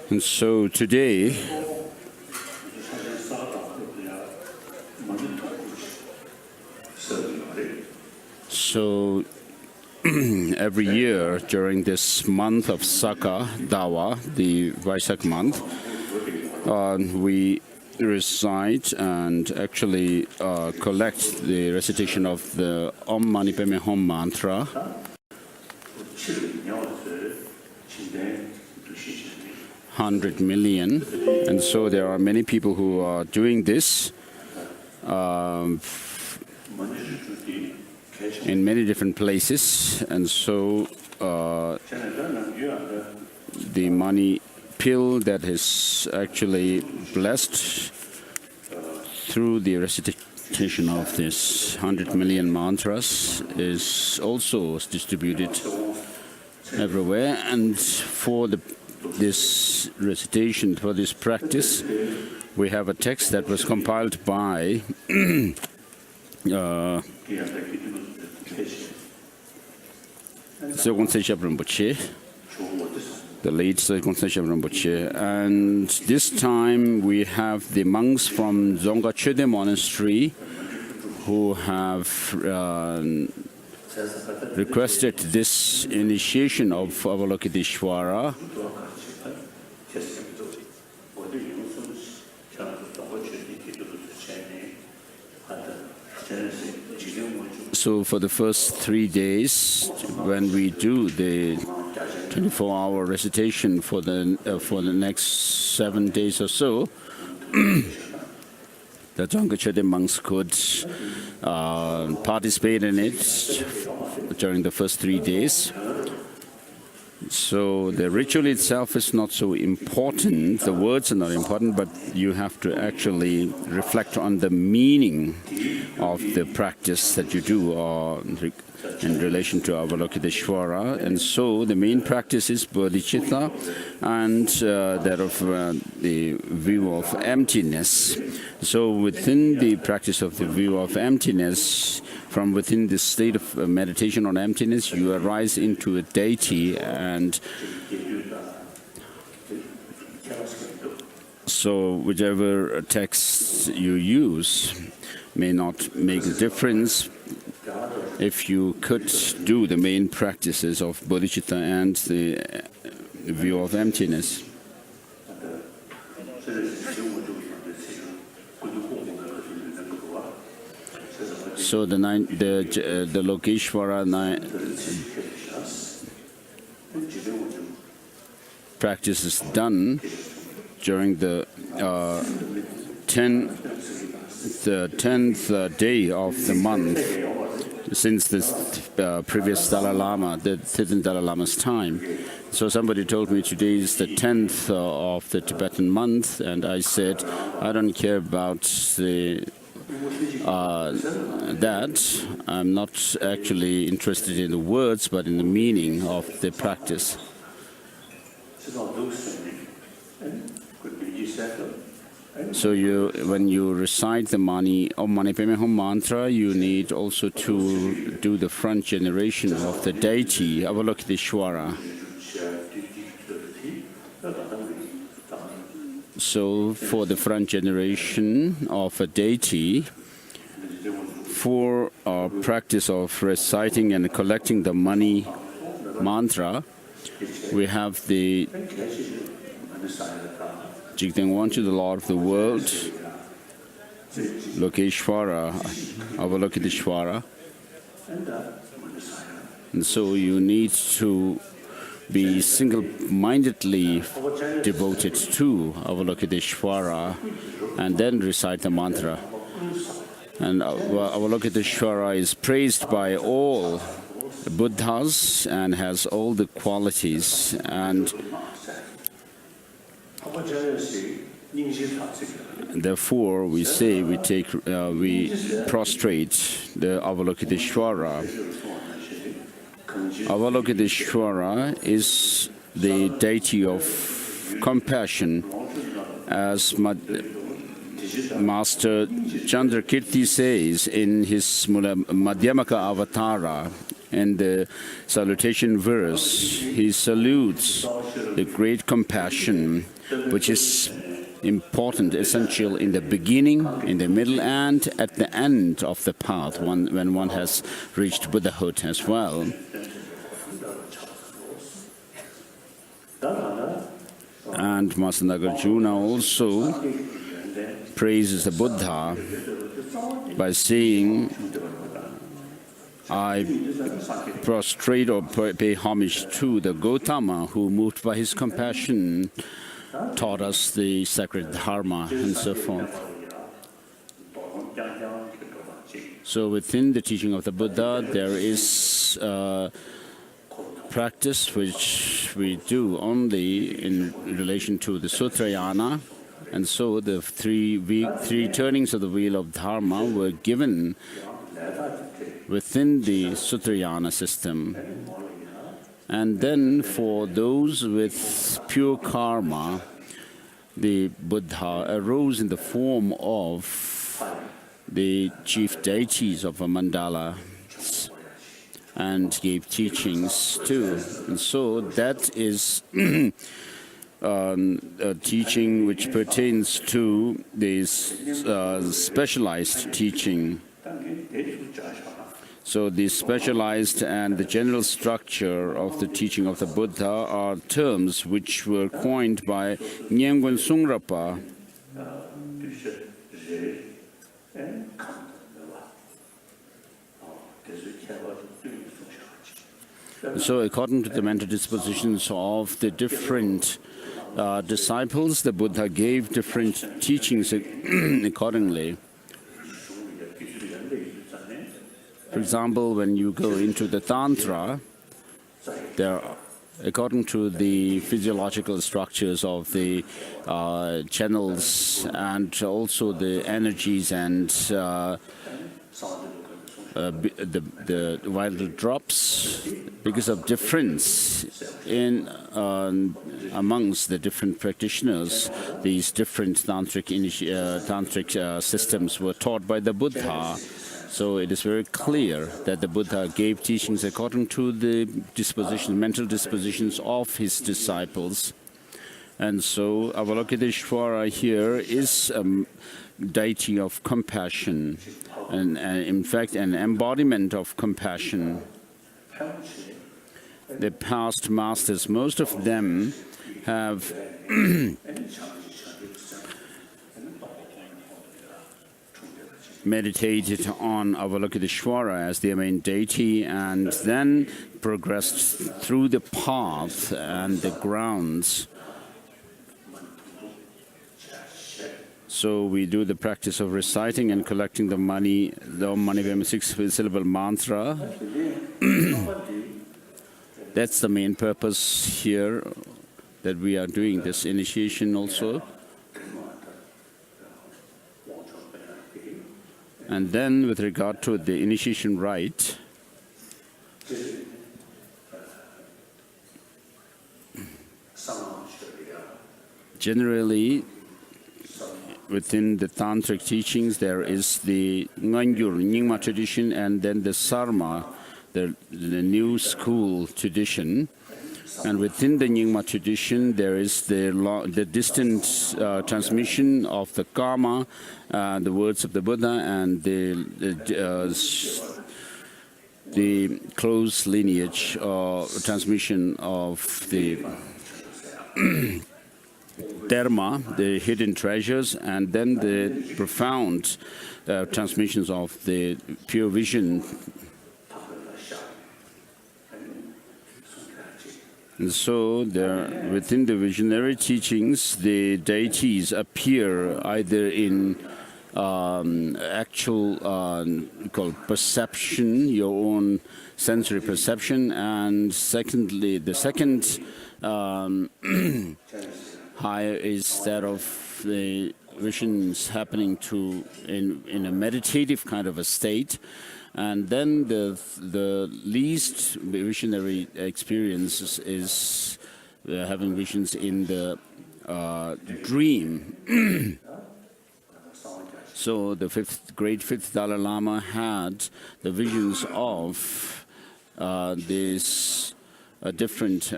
And so today, every year during this month of Saka Dawa, the Vaisak month, we recite and actually collect the recitation of the Om Mani Padme Hum mantra. $100 million, and so there are many people who are doing this in many different places, and so the money pill that is actually blessed through the recitation of this 100 million mantras is also distributed everywhere. And for this recitation, for this practice, we have a text that was compiled by the late Rinpoche. And this time we have the monks from Dzongkha Chöde Monastery who have requested this initiation of Avalokiteshvara. So for the first 3 days, when we do the 24-hour recitation for the next 7 days or so, the Dzongkha Chöde monks could participate in it during the first 3 days. So the ritual itself is not so important, the words are not important, but you have to actually reflect on the meaning of the practice that you do in relation to Avalokiteshvara. And so the main practice is bodhicitta and that of the view of emptiness. So within the practice of the view of emptiness, from within the state of meditation on emptiness, you arise into a deity, and so whichever text you use may not make a difference if you could do the main practices of bodhicitta and the view of emptiness. So the Lokeshvara practice is done during the 10th day of the month since the previous Dalai Lama, the 10th Dalai Lama's time. So somebody told me today is the 10th of the Tibetan month, and I said, I don't care about that. I'm not actually interested in the words, but in the meaning of the practice. So when you recite the Om Mani Padme Hum mantra, you need also to do the front generation of the deity, Avalokiteshvara. So for the front generation of a deity, for our practice of reciting and collecting the money mantra, we have the Jigten to the Lord of the world, Lokeshvara, Avalokiteshvara. And so you need to be single-mindedly devoted to Avalokiteshvara and then recite the mantra. And Avalokiteshvara is praised by all Buddhas and has all the qualities. And therefore, we say we prostrate the Avalokiteshvara. Avalokiteshvara is the deity of compassion, as Master Chandrakirti says in his Madhyamaka Avatara, In the salutation verse, he salutes the great compassion, which is important, essential in the beginning, in the middle, and at the end of the path, when one has reached Buddhahood as well. And Master Nagarjuna also praises the Buddha by saying, I prostrate or pay homage to the Gautama, who, moved by his compassion, taught us the sacred dharma and so forth. So within the teaching of the Buddha, there is practice which we do only in relation to the Sutrayana, and so the three turnings of the wheel of Dharma were given within the Sutrayana system. And then for those with pure karma, the Buddha arose in the form of the chief deities of a mandala and gave teachings too. And so that is a teaching which pertains to this specialized teaching. So the specialized and the general structure of the teaching of the Buddha are terms which were coined by Nyengwen Sungrapa. So according to the mental dispositions of the different disciples, the Buddha gave different teachings accordingly. For example, when you go into the Tantra, there, according to the physiological structures of the channels and also the energies and the vital drops, because of difference in amongst the different practitioners, these different tantric systems were taught by the Buddha. So it is very clear that the Buddha gave teachings according to the mental dispositions of his disciples. And so Avalokiteshvara here is a deity of compassion, and in fact an embodiment of compassion. The past masters, most of them have meditated on Avalokiteshvara as their main deity and then progressed through the path and the grounds. So we do the practice of reciting and collecting the money, the Om Mani Padme 6-syllable mantra. That's the main purpose here, that we are doing this initiation also. And then with regard to the initiation rite, generally within the tantric teachings there is the Ngangyur, Nyingma tradition, and then the Sarma, the new school tradition. And within the Nyingma tradition, there is the distant transmission of the Karma, the words of the Buddha, and the close lineage or transmission of the Dharma, the hidden treasures, and then the profound transmissions of the pure vision. And so within the visionary teachings, the deities appear either in actual called perception, your own sensory perception, and secondly, the second higher is that of the visions happening in a meditative kind of a state. And then the least visionary experience is having visions in the dream. So the fifth Dalai Lama had the visions of these different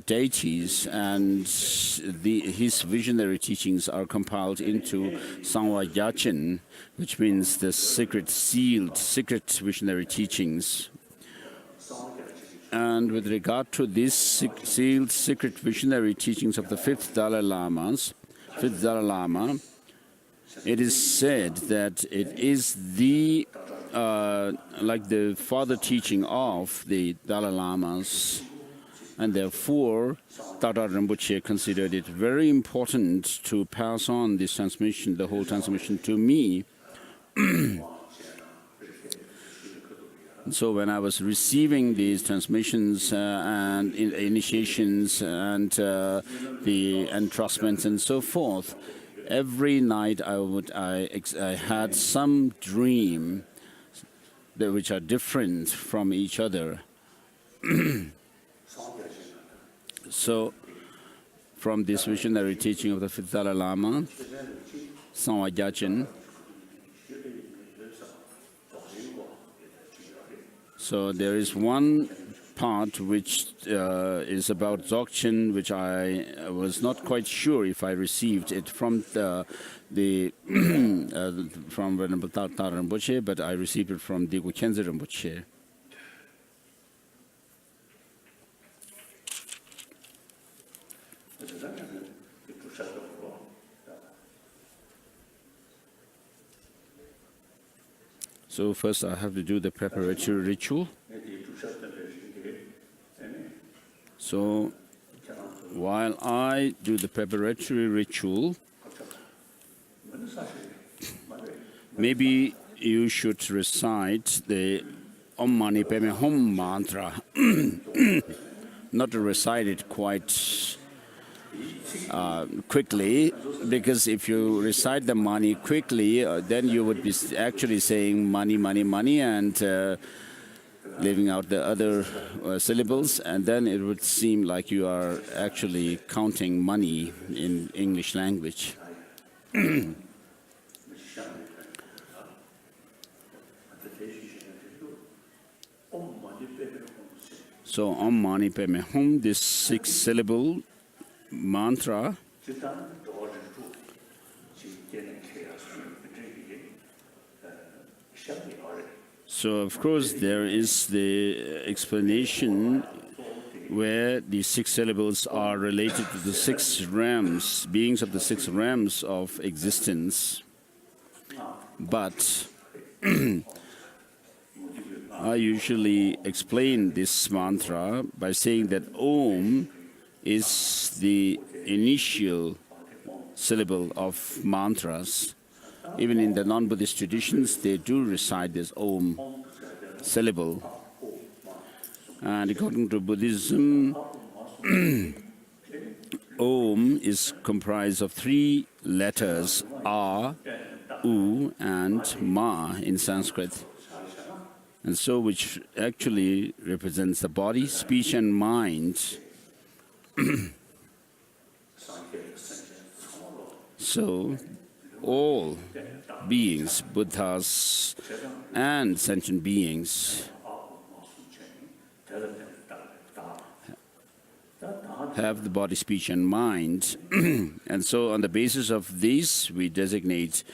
deities, and his visionary teachings are compiled into Sangwa Yachin, which means the secret visionary teachings. And with regard to these sealed secret visionary teachings of the fifth Dalai Lama, it is said that it is the like the father teaching of the Dalai Lamas, and therefore Tata Rinpoche considered it very important to pass on this transmission, the whole transmission, to me. So when I was receiving these transmissions and initiations and the entrustments and so forth, every night I had some dream which are different from each other. So from this visionary teaching of the fifth Dalai Lama, Sangwa Gyatsen, so there is one part which is about Dzogchen, which I was not quite sure if I received it from from Venerable Tata Rinpoche, but I received it from Digu Khyentse Rinpoche. So first I have to do the preparatory ritual. So while I do the preparatory ritual, maybe you should recite the Om Mani Padme Hum mantra. Not to recite it quite quickly, because if you recite the Mani quickly, then you would be actually saying Mani, Mani, Mani, and leaving out the other syllables, and then it would seem like you are actually counting money in English language. So Om Mani Padme Hum, this 6-syllable mantra, so of course there is the explanation where the 6 syllables are related to the 6 realms, beings of the 6 realms of existence. But I usually explain this mantra by saying that Om is the initial syllable of mantras. Even in the non-Buddhist traditions, they do recite this Om syllable. And according to Buddhism, Om is comprised of 3 letters, A, U, and Ma in Sanskrit. And so which actually represents the body, speech, and mind. So all beings, Buddhas and sentient beings, have the body, speech, and mind. And so on the basis of these, we designate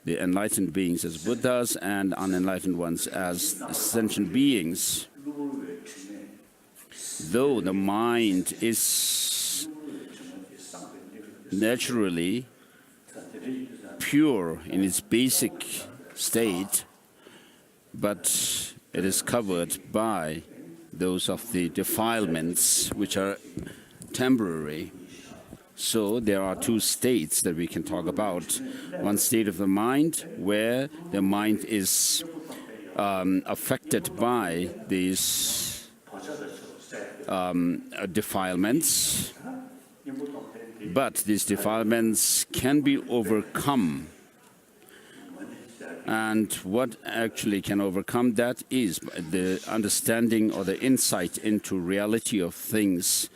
the enlightened beings as Buddhas and unenlightened ones as sentient beings. Though the mind is naturally pure in its basic state, but it is covered by those of the defilements which are temporary. So there are 2 states that we can talk about. One state of the mind where the mind is affected by these defilements, but these defilements can be overcome. And what actually can overcome that is the understanding or the insight into reality of things.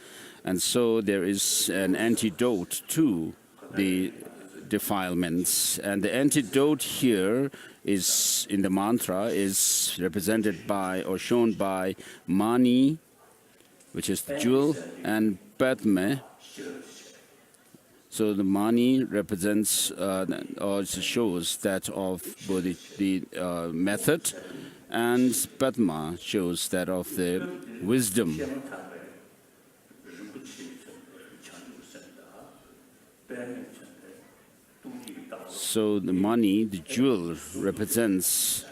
And so there is an antidote to the defilements. And the antidote here is in the mantra is represented by or shown by Mani, which is the jewel, and Padma. So the Mani represents or shows that of both the method, and Padma shows that of the wisdom. So the Mani, the jewel, represents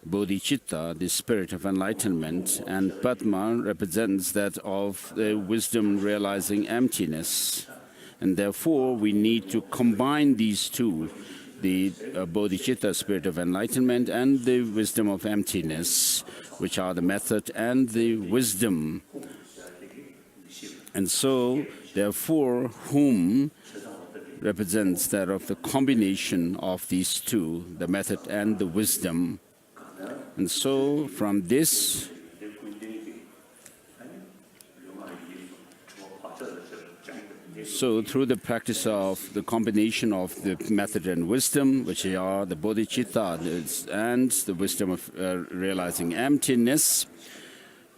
bodhicitta, the spirit of enlightenment, and Padma represents that of the wisdom realizing emptiness. And therefore, we need to combine these two, the bodhicitta, spirit of enlightenment, and the wisdom of emptiness, which are the method and the wisdom. And so, therefore, whom represents that of the combination of these two, the method and the wisdom. And so, from this, through the practice of the combination of the method and wisdom, which are the bodhicitta and the wisdom of realizing emptiness,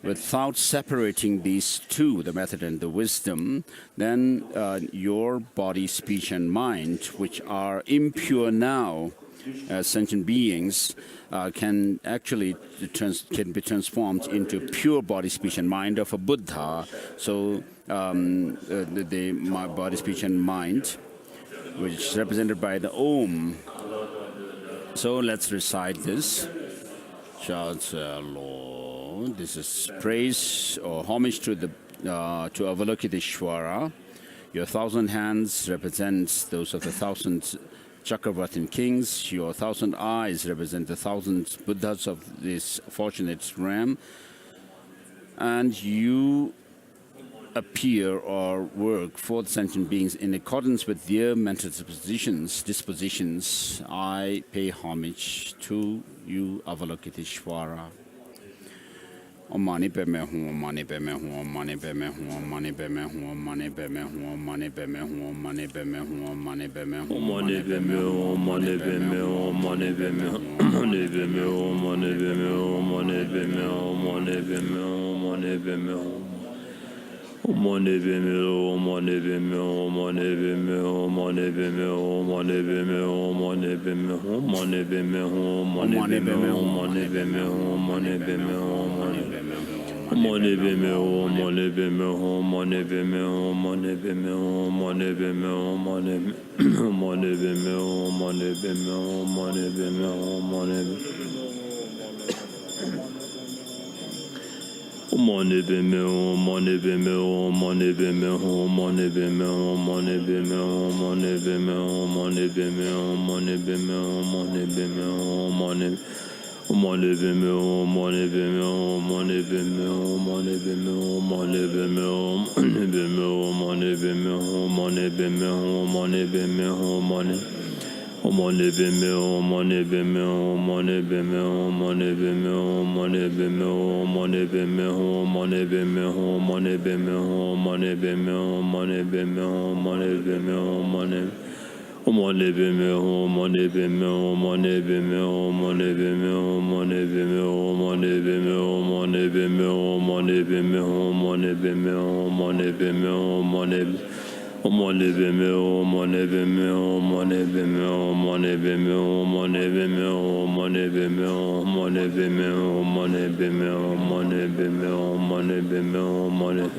without separating these two, the method and the wisdom, then your body, speech, and mind, which are impure now as sentient beings, can actually can be transformed into pure body, speech, and mind of a Buddha. So the body, speech, and mind, which is represented by the Om. So let's recite this. Lord. This is praise or homage to the to Avalokiteshvara. Your 1,000 hands represent those of the 1,000 Chakravartin kings. Your 1,000 eyes represent the 1,000 Buddhas of this fortunate realm. And you appear or work for the sentient beings in accordance with their mental dispositions. I pay homage to you, Avalokiteshvara. Om mani padme hum, Om mani padme hum, Om mani padme hum, Om mani padme hum, Om mani padme hum, Om mani padme hum, Om mani padme hum, Om mani padme hum, Om mani padme hum, Om mani padme hum, Om mani padme hum, Om mani padme hum, Om mani padme hum, Om mani padme hum, Om mani padme hum, Om mani padme hum. Money be me, oh, money be me, oh, money be me, oh, money be me, oh, money be me, oh, money be me, oh, money be me, oh, money be me, oh, money be me, oh, money be me, oh, money be me, money be me, oh, money be me, oh, money be me, oh, money be me, oh, money be me, oh, money, money be me, oh, money be me, oh, money be me, oh, money. Money be me, oh, money be me, oh, money be me, oh, money be me, oh, money be me, oh, money be me, oh, money be me, oh, money be me, oh, money be me, oh, money. Money be me, oh, money be me, oh, money be me, oh, money be me, oh, money be me, oh, money be me, oh, money be me, oh, money be me, oh, money be me, oh, money. Money be me, oh, money be me, oh, money be me, oh, money be me, oh, money be me, oh, money be me, oh, money be me, oh, money be me, oh, money be me, oh, money be me, oh, money be me, oh, money. Money be me, oh, money be me, oh, money be me, oh, money be me, oh, money be me, oh, money be me, oh, money be me, oh, money be me, oh, money be me, oh, money be me, oh, money. Money be me, oh, money be me, oh, money be me, oh, money be me, oh, money be me, oh, money be me, oh, money be me, oh, money be me, oh, money be me, oh, money be me, oh, money.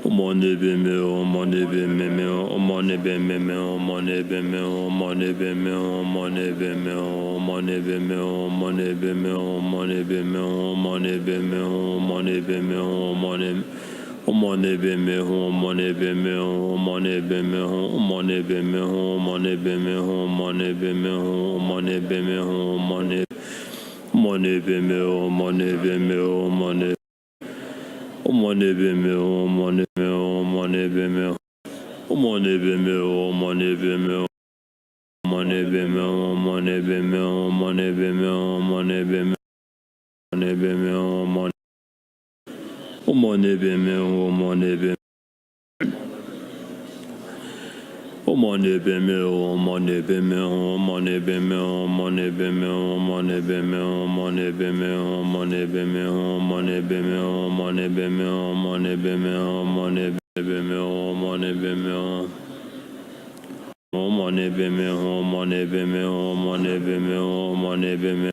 Money be me, oh, money be me, oh, money be me, oh, money be me, oh, money be me, oh, money be me, oh, money be me, oh, money be me, oh, money be me, oh, money be me, oh, money be me, oh, money. Money be me, oh, money be me, oh, money be me, oh, money be me, oh, money be me, oh, money be me, oh, money be me, oh, money. Money be me, oh, money be me, oh, money. Money be me, oh, money be me, oh, money be me, money be me, oh, money be me, money be me, oh, money be me, oh, money be me, oh, money be me, money be me, oh, money. Money be me, oh, money be me. Money be me, money be me, money be me, money be me, money be me, money be me, money be me, money be me, money be me, money be me, money be me, money be me. Money be me, money be me, money be me, money be me.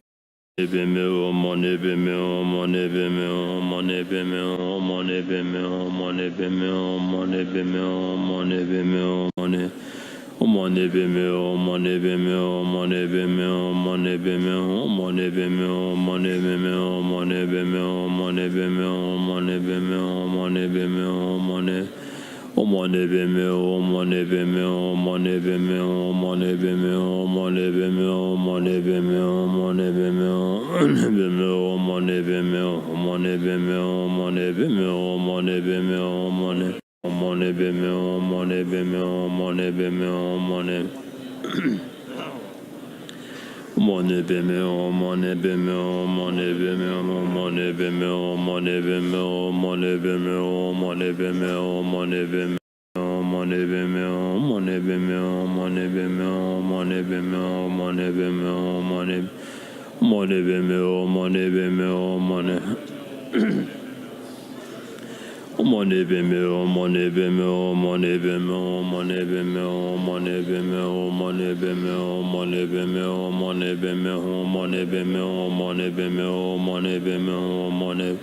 Be me, money be me, money be me, money be me, money be me, money be me, money be me, money be me, money. Money be me, money be me, money be me, money be me, money be me, money be me, money be me, money be me, money be me, money be me, money. Money be me, money be me, money be me, money be me, money be me, money be me, money be me, money be me, money be me, money be me, money be me, money be me, money. Money be me, money be me, money be me, money. Money be me, money be me, money be me, money be me, money be me, money be me, money be me, money be me. Money be me, money be me, money be me, money be me, money be me, money. Money be me, money be me, money. Money be me, money be me, money be me, money be me, money be me, money be me, money be me, money be me, money be me, money be me, money be me, money.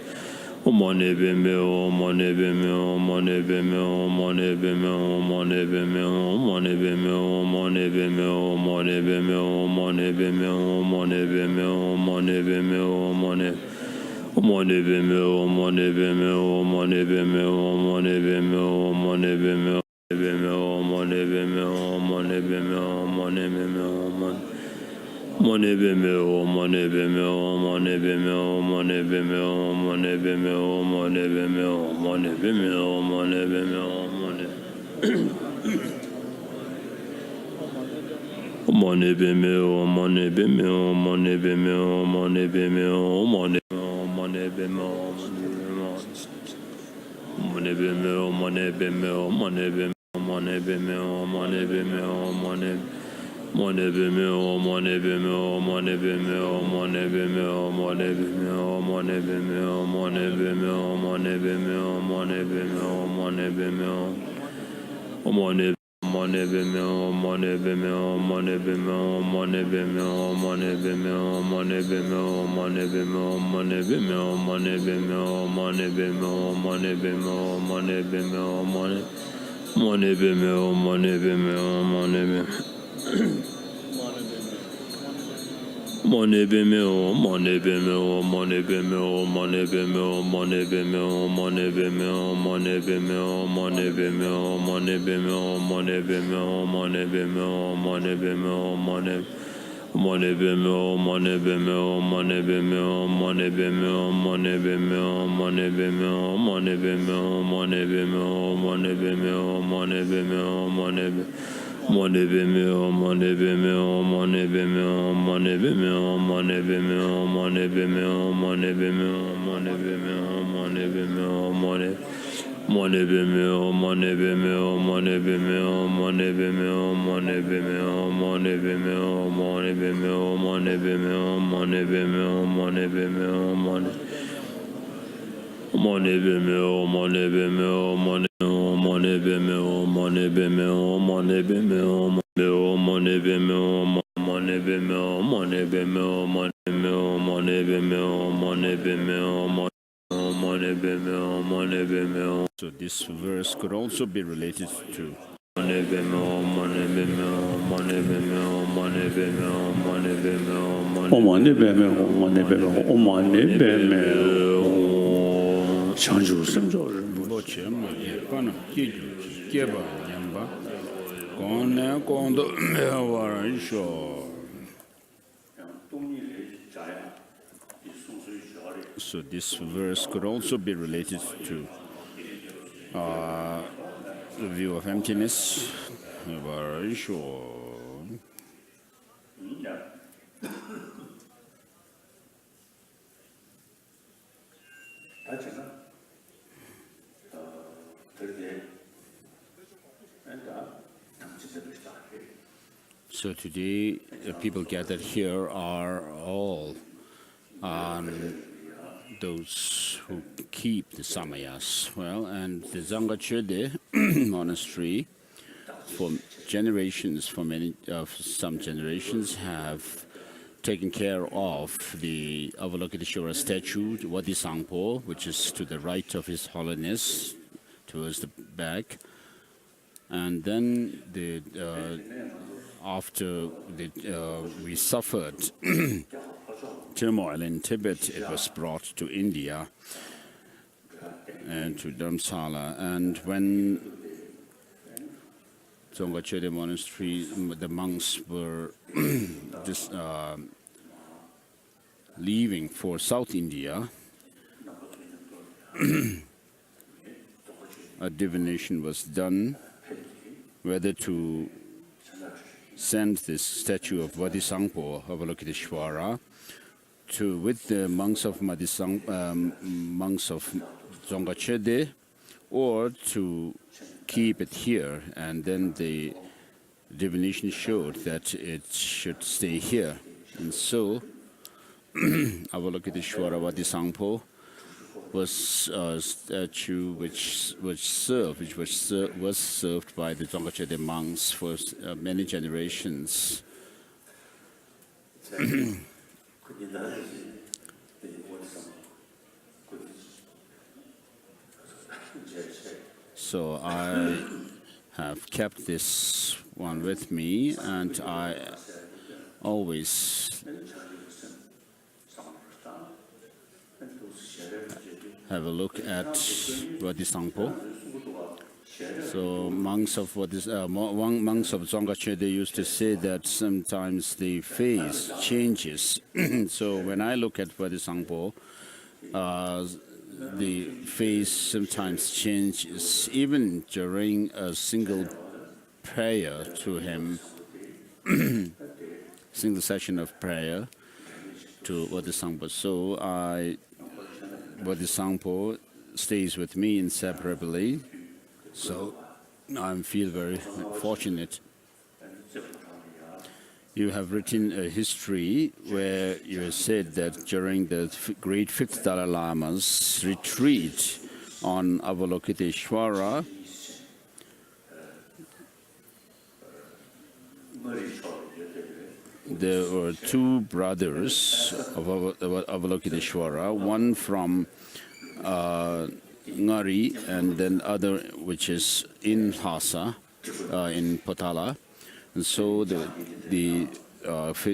Money be me, money be me, money be me, money be me, money be me, money be me, money be me, money be me, money be me, money be me, money be me, money. Money be me, money be me, money be me, money be me, money be me, money be me, money be me, money be me, money be me, money. Money be me, money be me, money be me, money be me, money be me, money be me, money be me, money be me, money. Money be me, money be me, money be me, money be me, money. Money be me, money be me, money be me, money be me, money be me, money be me, money. Money be me, money be me, money be me, money be me, money be me, money be me, money be me, money be me, money be me, money be me, money. Money be me, money be me, money be me, money be me, money be me, money be me, money be me, money be me, money be me, money be me, money be me, money be me, money. Money be me, money be me, money be. Money be me, money be me, money be me, money be me, money be me, money be me, money be me, money be me, money be me, money be me, money be me, money be me, money. Money be me, money be me, money be me, money be me, money be me, money be me, money be me, money be me, money be me, money be me, money be. Money be me, money be me, money be me, money be me, money be me, money be me, money be me, money be me, money be me, money. Money be me, money be me, money be me, money be me, money be me, money be me, money be me, money be me, money be me, money be me, money. Money be me, money be me, money. Money be me, money be me, money be me, money be me, money be me, money be me, money be me, money be me, money be me, money be me, money be me. So this verse could also be related to money be me, money be me, money be me, money be me, money be me, money be me, money be me, money be me. 相助生咒日不 bo che ma ye pa na ki ju ke ba nyam ba kon ne kon do me wa ran sho. So this verse could also be related to the view of emptiness. So today, people gathered here are all those who keep the samayas. Well, and the Dzongkha monastery, for generations, some generations, have taken care of the Avalokiteshvara statue, Wadisangpo, which is to the right of His Holiness, towards the back. And then after we suffered turmoil in Tibet, it was brought to India and to Dharamsala. And when Dzongkha monastery, the monks were just leaving for South India, a divination was done whether to send this statue of Vadisangpo, Avalokiteshvara, with the monks of Dzongkha, or to keep it here. And then the divination showed that it should stay here. And so Avalokiteshvara Vadisangpo was a statue which was served by the Dzongkha monks for many generations. So I have kept this one with me, and I always have a look at Vadisangpo. So monks of Dzongkha, they used to say that sometimes the face changes. So when I look at Vadisangpo, the face sometimes changes, even during a single prayer to him, single session of prayer to Vadisangpo. So Vadisangpo stays with me inseparably. So I feel very fortunate. You have written a history where you said that during the great fifth Dalai Lama's retreat on Avalokiteshvara, there were two brothers of Avalokiteshvara, one from Ngari and then other which is in Lhasa, in Potala. And so the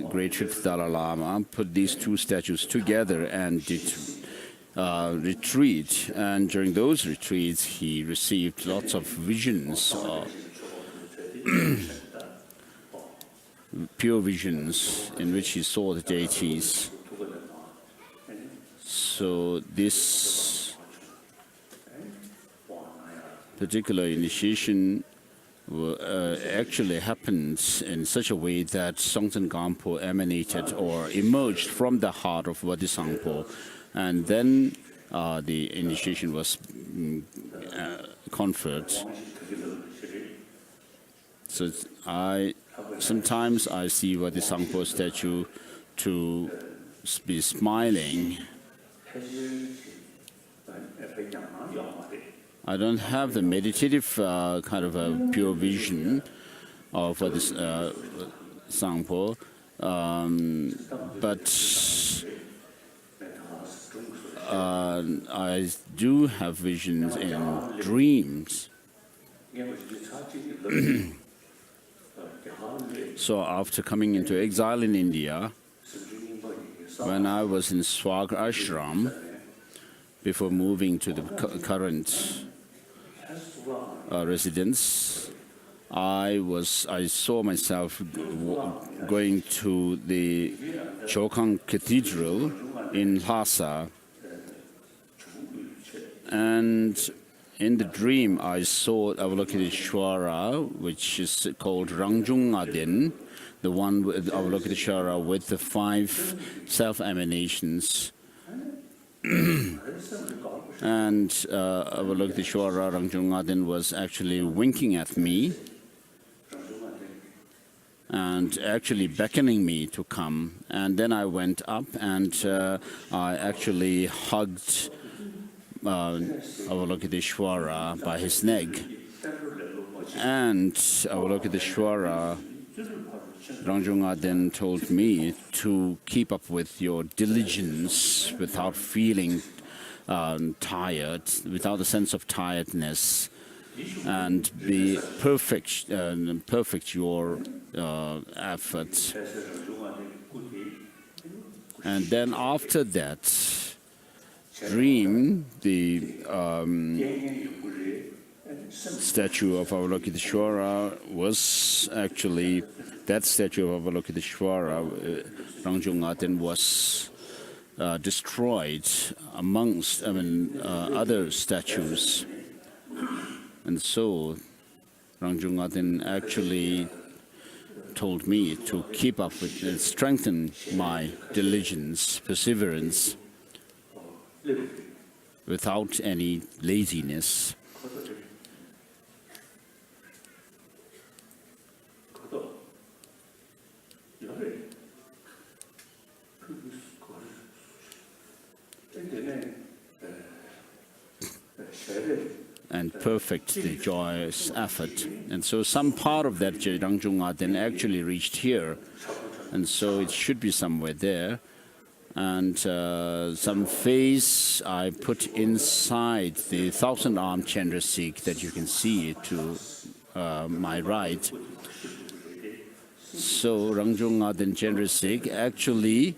great fifth Dalai Lama put these two statues together and did retreat. And during those retreats, he received lots of visions, pure visions, in which he saw the deities. So this particular initiation actually happened in such a way that Songtsen Gampo emanated or emerged from the heart of Vadisangpo, and then the initiation was conferred. So sometimes I see Vadisangpo statue to be smiling. I don't have the meditative kind of a pure vision of this Sangpo, but I do have visions in dreams. So after coming into exile in India, when I was in Swag Ashram, before moving to the current residence, I saw myself going to the Chokhang Cathedral in Lhasa, and in the dream I saw Avalokiteshvara, which is called Rangjung Ngadin, the one with Avalokiteshvara with the 5 self-emanations. And Avalokiteshvara Rangjung Ngadin was actually winking at me. and actually beckoning me to come. And then I went up and I actually hugged Avalokiteshvara by his neck. And Avalokiteshvara, Rangjung'a then told me to keep up with your diligence without feeling tired, without a sense of tiredness, and be perfect your efforts. And then after that dream, the statue of Avalokiteshvara was actually, that statue of Avalokiteshvara, Rangjung'a then was destroyed amongst other statues. And so Rangjung'a then actually told me to keep up with and strengthen my diligence, perseverance, without any laziness. And perfect the joyous effort. And so some part of that Rangjung'a then actually reached here. And so it should be somewhere there. And some face I put inside the 1,000-armed Chandrasekhar that you can see to my right. So Rangjung'a then Chandrasekhar actually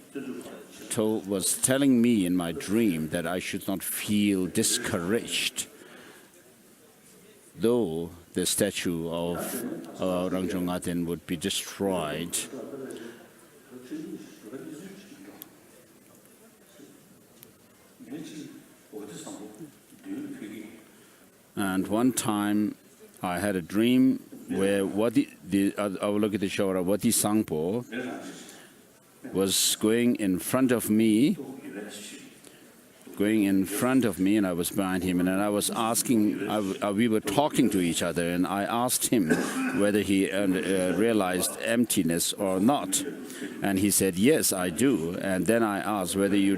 was telling me in my dream that I should not feel discouraged, though the statue of Rangjung'a then would be destroyed. And one time I had a dream where Avalokiteshvara Vati Sangpo was going in front of me, and I was behind him, and I was asking, we were talking to each other, and I asked him whether he realized emptiness or not. And he said, yes, I do. And then I asked whether you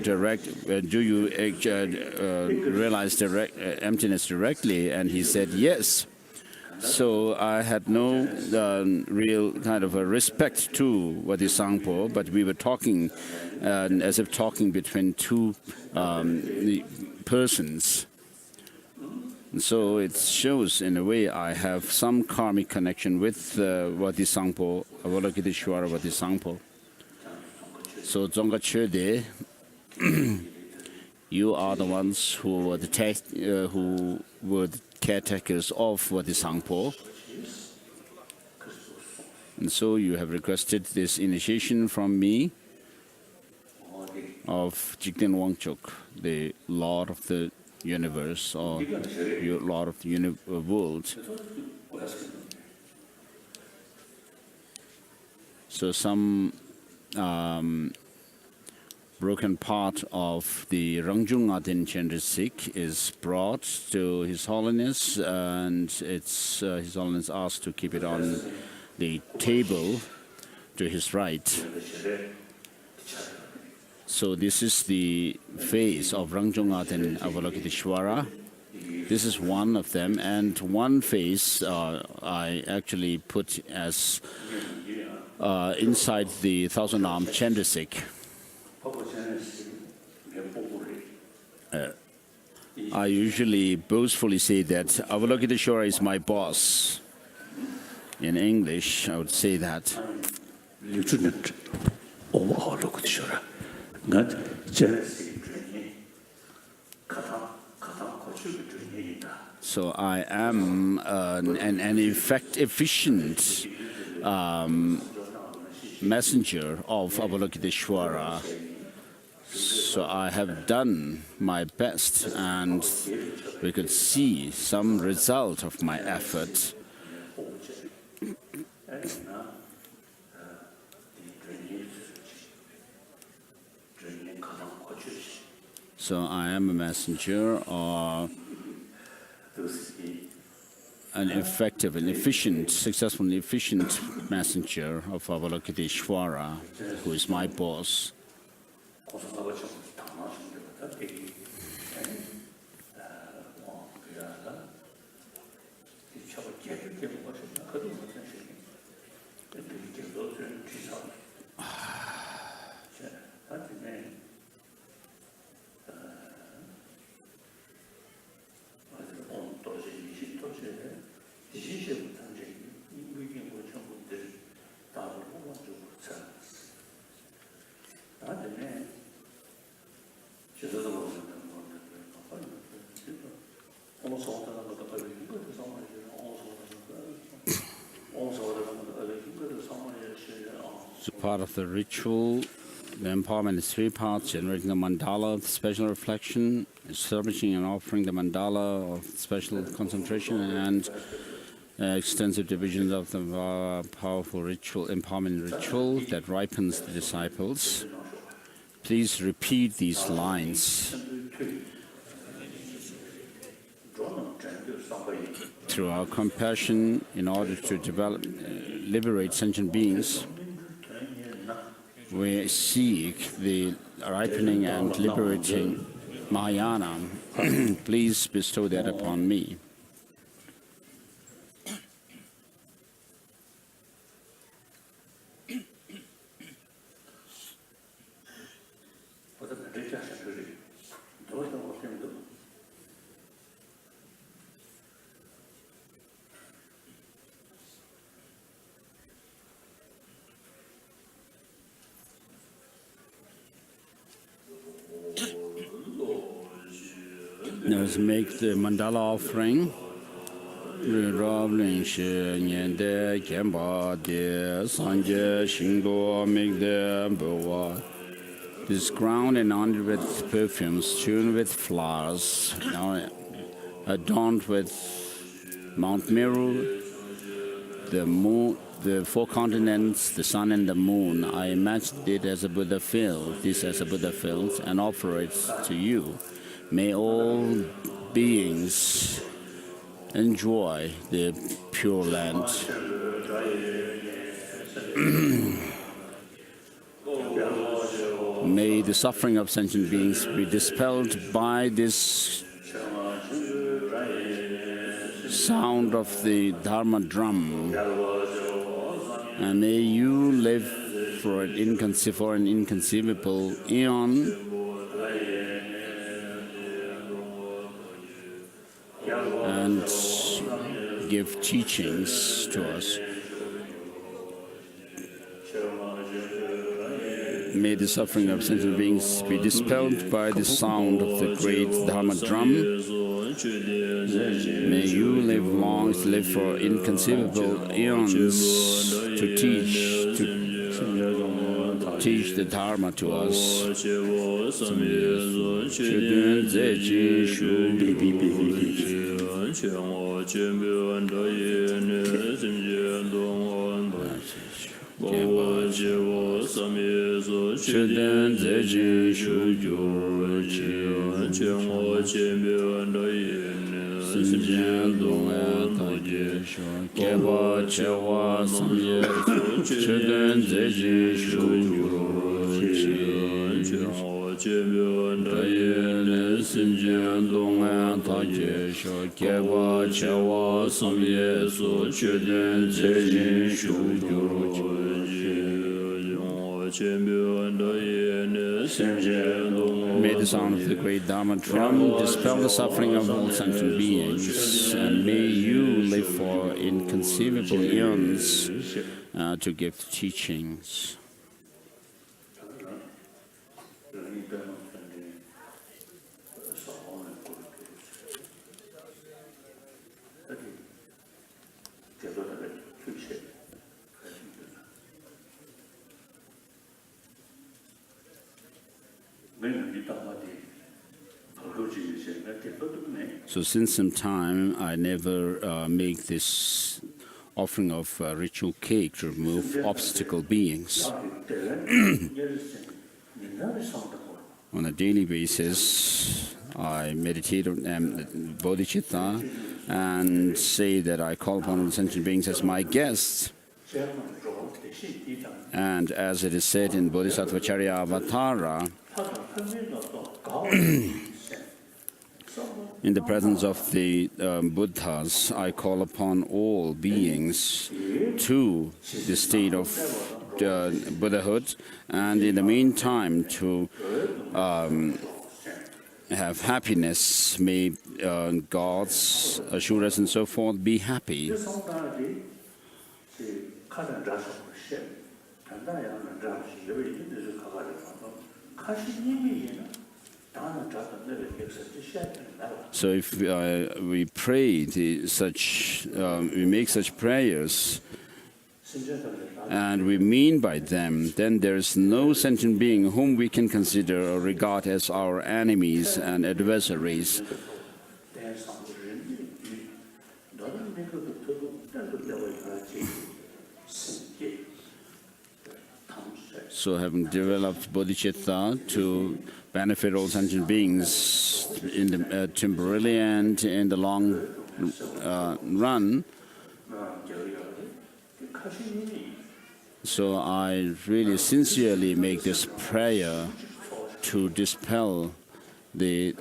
realize emptiness directly? And he said, yes. So I had no real kind of a respect to Vati Sangpo, but we were talking as if talking between two persons. And so it shows, in a way, I have some karmic connection with Vati Sangpo, Avalokiteshvara Vati Sangpo. So Dzongkha Chöde, you are the ones who were the caretakers of Vati Sangpo. And so you have requested this initiation from me of Jigten Wangchuk, the Lord of the Universe, or Lord of the world. So some broken part of the Rangjung'a Den Chandrasekhar is brought to His Holiness, and His Holiness asked to keep it on the table to his right. So this is the face of Rangjung'a Den Avalokiteshvara. This is one of them, and one face I actually put as inside the 1,000-armed Chandrasekhar. I usually boastfully say that Avalokiteshvara is my boss. In English, I would say that. So I am an efficient messenger of Avalokiteshvara. So I have done my best, and we could see some result of my effort. So I am a messenger, an effective and efficient, successful and efficient messenger of Avalokiteshvara, who is my boss. So part of the ritual, the empowerment is three parts: generating the mandala, the special reflection, establishing and offering the mandala of special concentration, and extensive divisions of the powerful ritual, empowerment ritual that ripens the disciples. Please repeat these lines through our compassion in order to develop, liberate sentient beings. We seek the ripening and liberating Mahayana. Please bestow that upon me. Let's make the mandala offering. This ground and honored with perfumes, tuned with flowers, adorned with Mount Meru, the moon, the four continents, the sun and the moon. I imagined it as a Buddha field, this as a Buddha field, and offer it to you. May all beings enjoy the pure land. May the suffering of sentient beings be dispelled by this sound of the Dharma drum. And may you live for an inconceivable eon, and give teachings to us. May the suffering of sentient beings be dispelled by the sound of the great Dharma drum. May you live long, live for inconceivable eons to teach the Dharma to us. May the sound of the great Dharma drum dispel the suffering of all sentient beings, and may you live for inconceivable eons to give teachings. So since some time, I never make this offering of ritual cake to remove obstacle beings. On a daily basis, I meditate on bodhicitta and say that I call upon sentient beings as my guests. And as it is said in Bodhisattva Charyavatara, in the presence of the Buddhas, I call upon all beings to the state of Buddhahood, and in the meantime to have happiness. May gods, Asuras, and so forth be happy. So if we pray we make such prayers, and we mean by them, then there is no sentient being whom we can consider or regard as our enemies and adversaries. So having developed bodhicitta to benefit all sentient beings in the temporarily and in the long run, so I really sincerely make this prayer to dispel when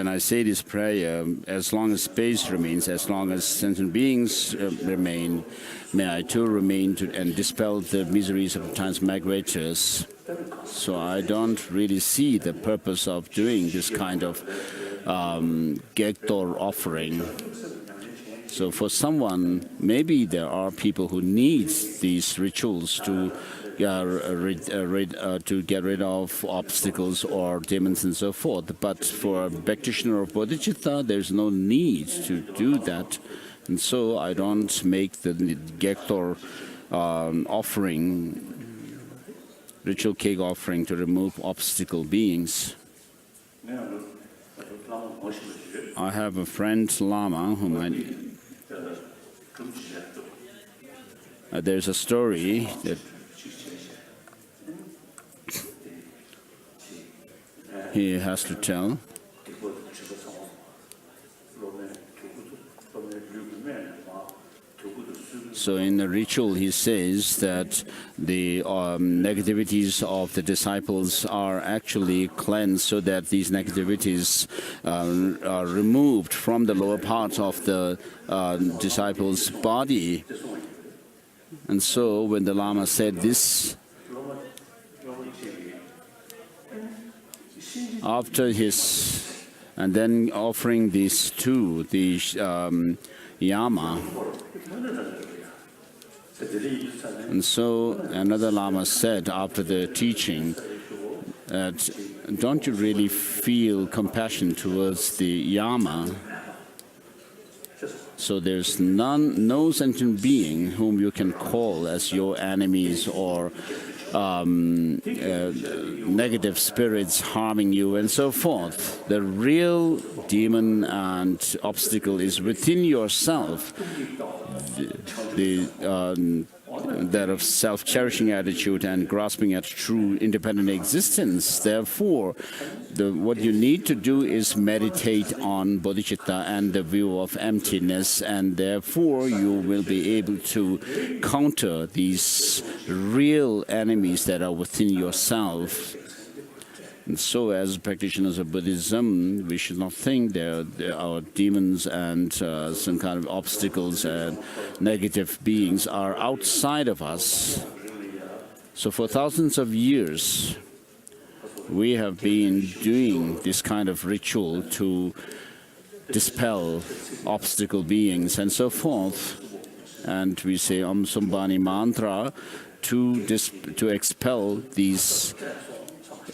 I say this prayer, as long as space remains, as long as sentient beings remain, may I too remain and dispel the miseries of transmigrators. So I don't really see the purpose of doing this kind of Gektor offering. So for someone, maybe there are people who need these rituals to get rid of obstacles or demons and so forth. But for a practitioner of bodhicitta, there's no need to do that. And so I don't make the Gektor offering, ritual cake offering to remove obstacle beings. I have a friend, Lama, whom there's a story that he has to tell. So in the ritual, he says that the negativities of the disciples are actually cleansed, so that these negativities are removed from the lower part of the disciples' body. And so when the Lama said this, after and then offering these to the Yama, and so another Lama said after the teaching that, don't you really feel compassion towards the Yama? So there's no sentient being whom you can call as your enemies or negative spirits harming you and so forth. The real demon and obstacle is within yourself, that of self-cherishing attitude and grasping at true independent existence. Therefore, what you need to do is meditate on bodhicitta and the view of emptiness, and therefore you will be able to counter these real enemies that are within yourself. And so as practitioners of Buddhism, we should not think there are demons and some kind of obstacles and negative beings are outside of us. So for thousands of years, we have been doing this kind of ritual to dispel obstacle beings and so forth. And we say Om Sambhani mantra to expel these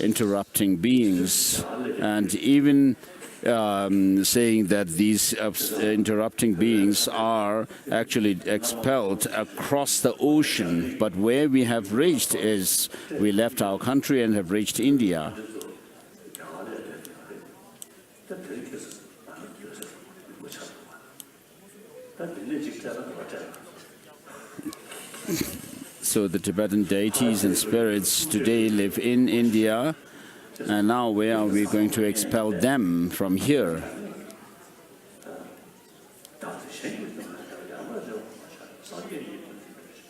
interrupting beings, and even saying that these interrupting beings are actually expelled across the ocean. But where we have reached is we left our country and have reached India. So the Tibetan deities and spirits today live in India, And now where are we going to expel them from here?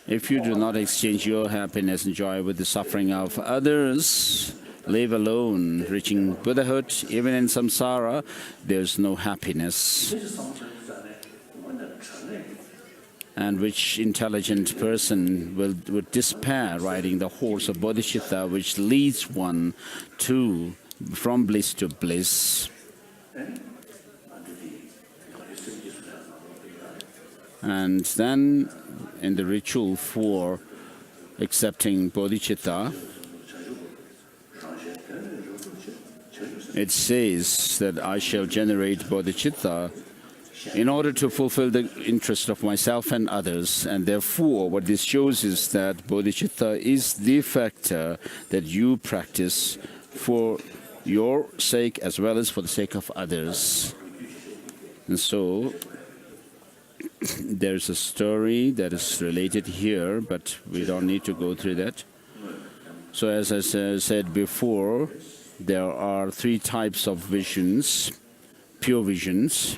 If you do not exchange your happiness and joy with the suffering of others, live alone, reaching Buddhahood, even in samsara, there's no happiness. And which intelligent person would despair riding the horse of bodhicitta, which leads one from bliss to bliss? And then in the ritual for accepting bodhicitta, it says that I shall generate bodhicitta in order to fulfill the interest of myself and others. And therefore, what this shows is that bodhicitta is the factor that you practice for your sake as well as for the sake of others. And so, there's a story that is related here, but we don't need to go through that. So as I said before, there are three types of visions, pure visions.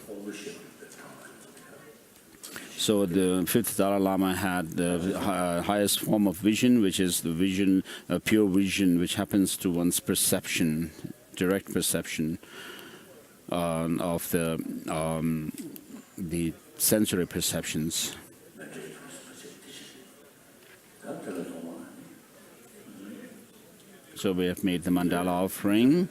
So the fifth Dalai Lama had the highest form of vision, which is the vision, pure vision, which happens to one's perception, direct perception of the sensory perceptions. So we have made the mandala offering.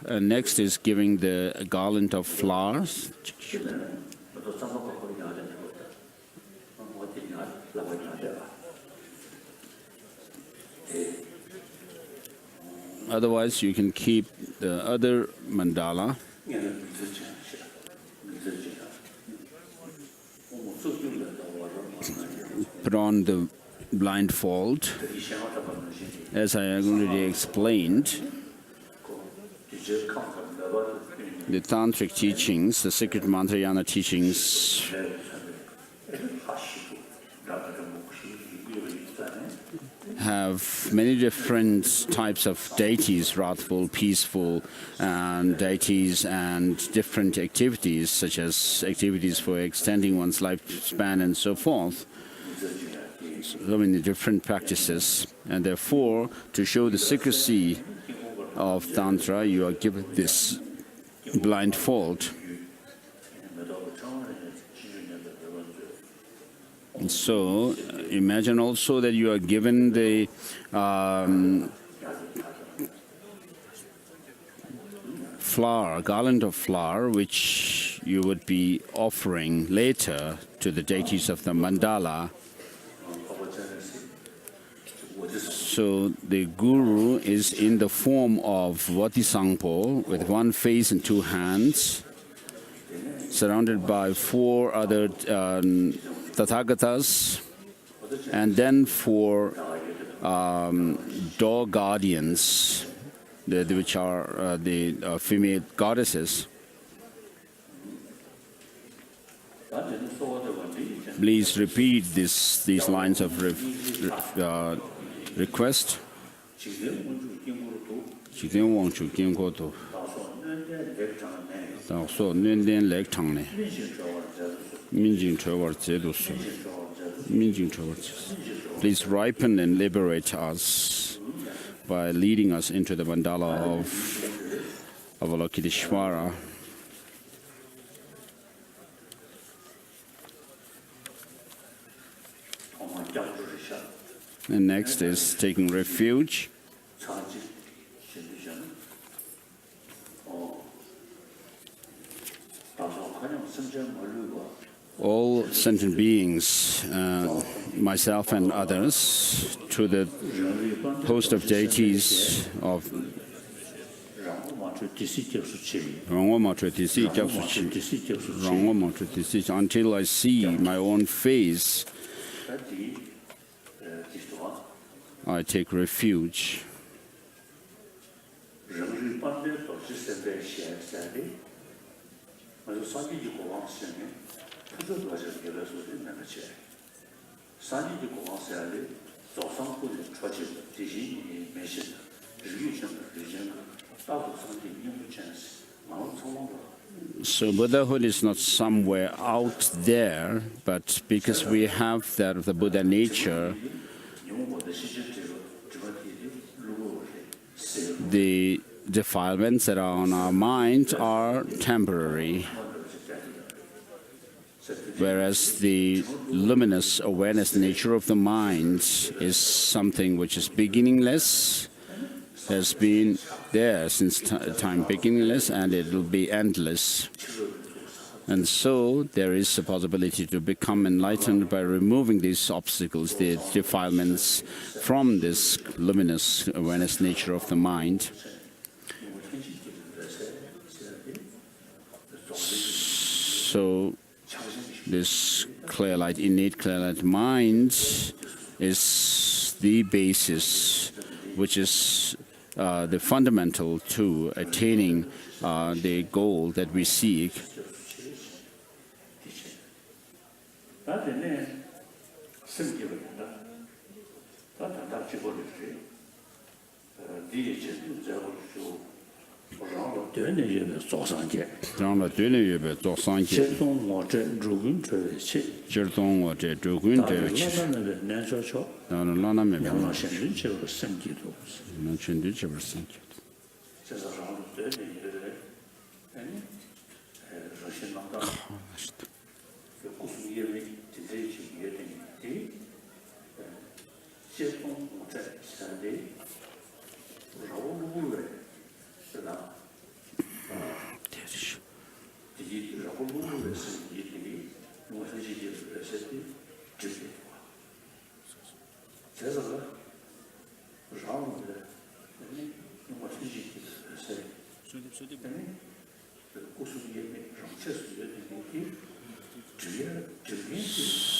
Next is giving the garland of flowers. Otherwise, you can keep the other mandala. Put on the blindfold. As I already explained, the tantric teachings, the sacred mantrayana teachings, have many different types of deities, wrathful, peaceful, and deities, and different activities, such as activities for extending one's lifespan and so forth. So many different practices, and therefore, to show the secrecy of Tantra, you are given this blindfold. And so, imagine also that you are given the flower, garland of flower, which you would be offering later to the deities of the mandala. So the guru is in the form of Vatisangpo with one face and two hands, surrounded by four other Tathagatas, and then four door guardians, which are the female goddesses. Please repeat these lines of request. Please ripen and liberate us by leading us into the mandala of Avalokiteshvara. And next is taking refuge. All sentient beings, myself and others, to the host of deities of until I see my own face, I take refuge. So Buddhahood is not somewhere out there, but because we have that of the Buddha nature, the defilements that are on our mind are temporary, whereas the luminous awareness nature of the mind is something which is beginningless, has been there since time beginningless, and it will be endless. And so there is a possibility to become enlightened by removing these obstacles, the defilements, from this luminous awareness nature of the mind. So this clear light, innate clear light mind is the basis, which is the fundamental to attaining the goal that we seek.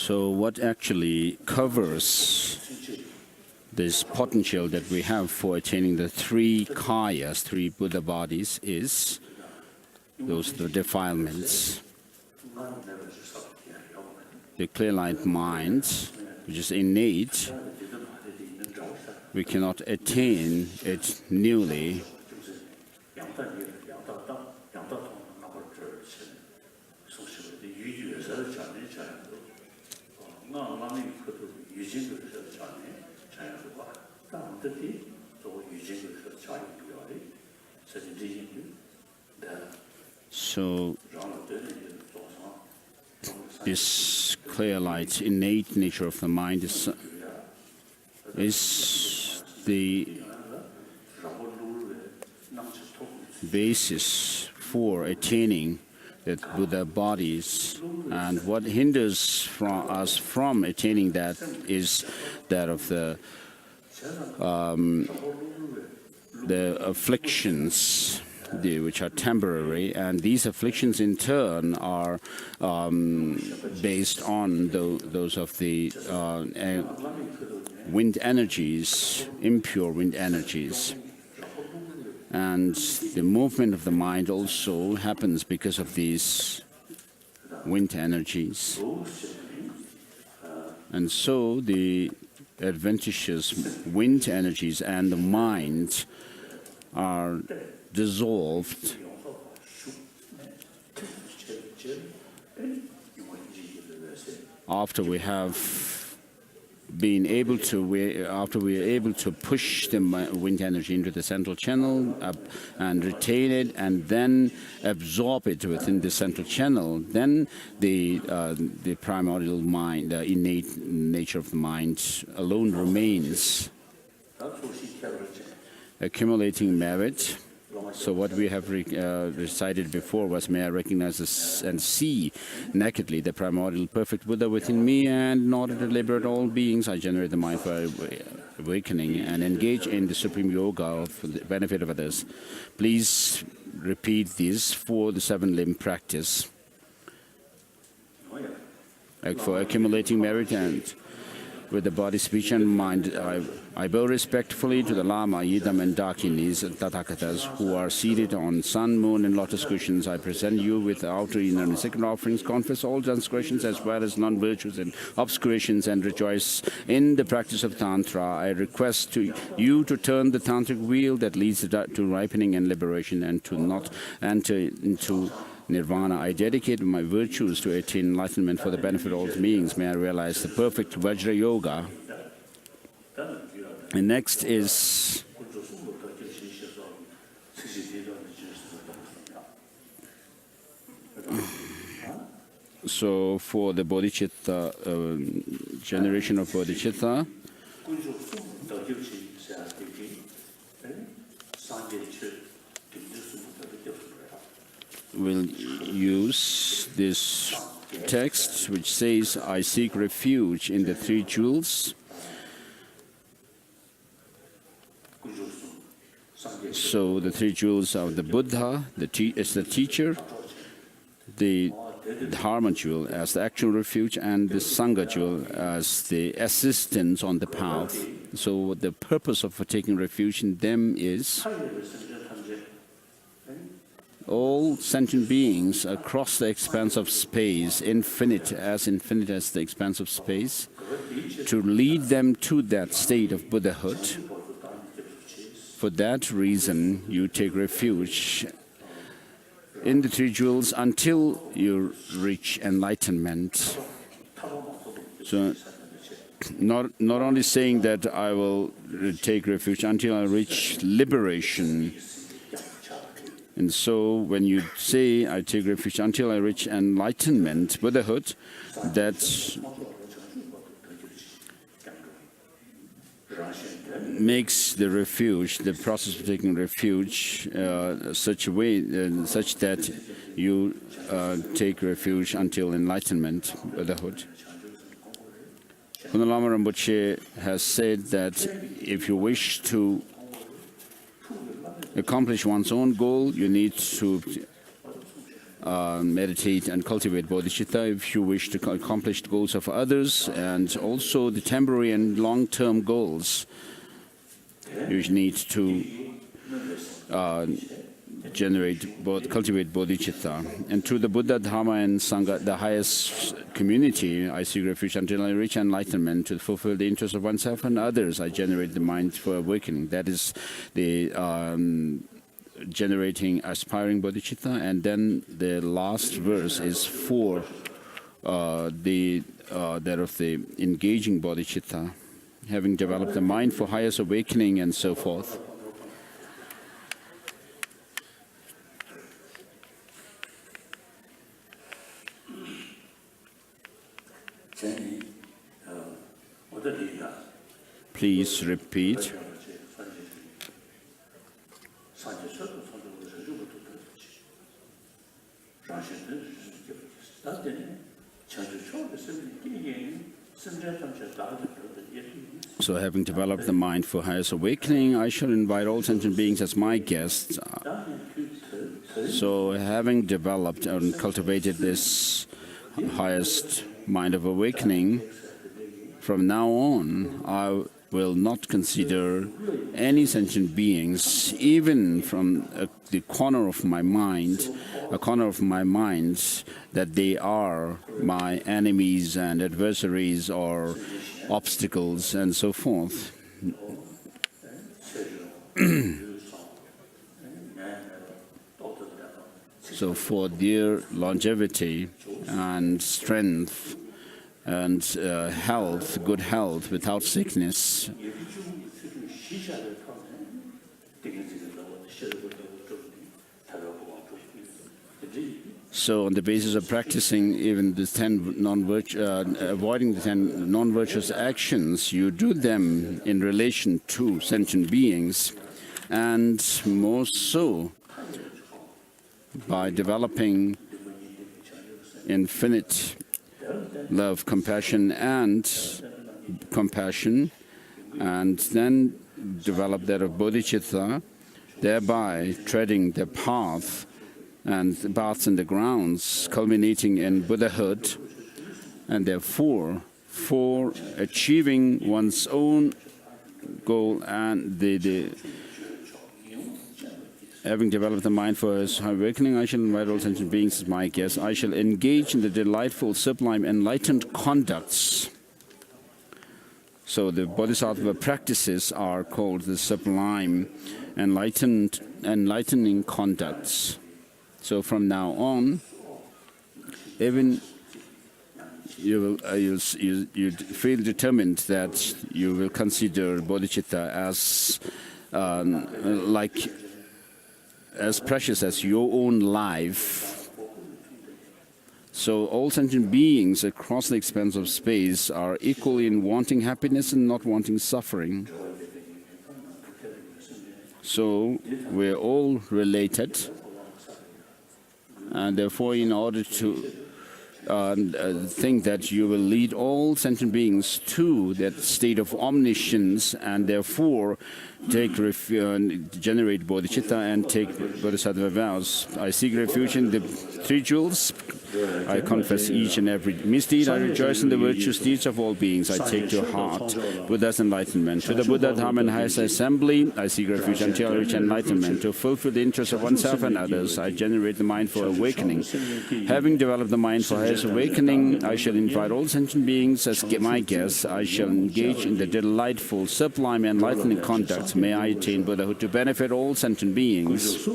So what actually covers this potential that we have for attaining the three kayas, three Buddha bodies, is those the defilements. The clear light mind, which is innate, we cannot attain it newly. So this clear light, innate nature of the mind is the basis for attaining the Buddha bodies. And what hinders us from attaining that is that of the afflictions, which are temporary, and these afflictions in turn are based on those of the wind energies, impure wind energies. And the movement of the mind also happens because of these wind energies. And so the adventitious wind energies and the mind are dissolved. After we have been able to, after we are able to push the wind energy into the central channel and retain it, and then absorb it within the central channel, then the primordial mind, the innate nature of the mind alone remains. Accumulating merit. So what we have recited before was, may I recognize and see nakedly the primordial perfect Buddha within me, and in order to liberate all beings, I generate the mind for awakening and engage in the supreme yoga for the benefit of others. Please repeat this for the seven-limb practice. Like for accumulating merit and with the body, speech, and mind. I bow respectfully to the Lama, Yidam, and Dakinis, Tathagatas, who are seated on sun, moon, and lotus cushions. I present you with the outer, inner, and second offerings, confess all transgressions as well as non-virtues and obscurations, and rejoice in the practice of Tantra. I request you to turn the Tantric wheel that leads to ripening and liberation, and to not enter into Nirvana. I dedicate my virtues to attain enlightenment for the benefit of all beings. May I realize the perfect Vajra Yoga. And next is so for the bodhicitta, generation of bodhicitta, we'll use this text which says, I seek refuge in the three jewels. So the three jewels are the Buddha is the teacher, the Dharma jewel as the actual refuge, and the Sangha jewel as the assistance on the path. So the purpose of taking refuge in them is all sentient beings across the expanse of space, infinite as the expanse of space, to lead them to that state of Buddhahood. For that reason, you take refuge in the three jewels until you reach enlightenment. So, not only saying that I will take refuge until I reach liberation. And so when you say, I take refuge until I reach enlightenment, Buddhahood, that makes the refuge, the process of taking refuge, such a way, such that you take refuge until enlightenment, Buddhahood. Dalai Lama Rinpoche has said that if you wish to accomplish one's own goal, you need to meditate and cultivate bodhicitta. If you wish to accomplish the goals of others and also the temporary and long-term goals, you need to cultivate bodhicitta. And through the Buddha, Dharma, and Sangha, the highest community, I seek refuge until I reach enlightenment. To fulfill the interests of oneself and others, I generate the mind for awakening. That is the generating aspiring bodhicitta. And then the last verse is for that of the engaging bodhicitta, having developed the mind for highest awakening and so forth. Please repeat. So having developed the mind for highest awakening, I shall invite all sentient beings as my guests. So having developed and cultivated this highest mind of awakening, from now on, I will not consider any sentient beings, even from the corner of my mind, that they are my enemies and adversaries or obstacles and so forth. So for their longevity and strength and health, good health without sickness, so on the basis of practicing even the 10 avoiding the 10 non-virtuous actions, you do them in relation to sentient beings, and more so by developing infinite love, compassion, and then develop that of bodhicitta, thereby treading the path and the paths and the grounds culminating in Buddhahood, and therefore for achieving one's own goal and having developed the mind for his awakening, I shall invite all sentient beings as my guests. I shall engage in the delightful, sublime, enlightened conducts. So the Bodhisattva practices are called the sublime, enlightening conducts. So from now on, even you feel determined that you will consider bodhicitta as precious as your own life. So all sentient beings across the expanse of space are equally in wanting happiness and not wanting suffering. So we're all related, and therefore in order to think that you will lead all sentient beings to that state of omniscience and therefore generate bodhicitta and take bodhisattva vows. I seek refuge in the three jewels. I confess each and every misdeed. I rejoice in the virtuous deeds of all beings. I take to heart Buddha's enlightenment. To the Buddha, Dharma, and highest assembly, I seek refuge until I reach enlightenment. To fulfill the interests of oneself and others, I generate the mind for awakening. Having developed the mind for highest awakening, I shall invite all sentient beings as my guests. I shall engage in the delightful, sublime, enlightening conducts. May I attain Buddhahood to benefit all sentient beings.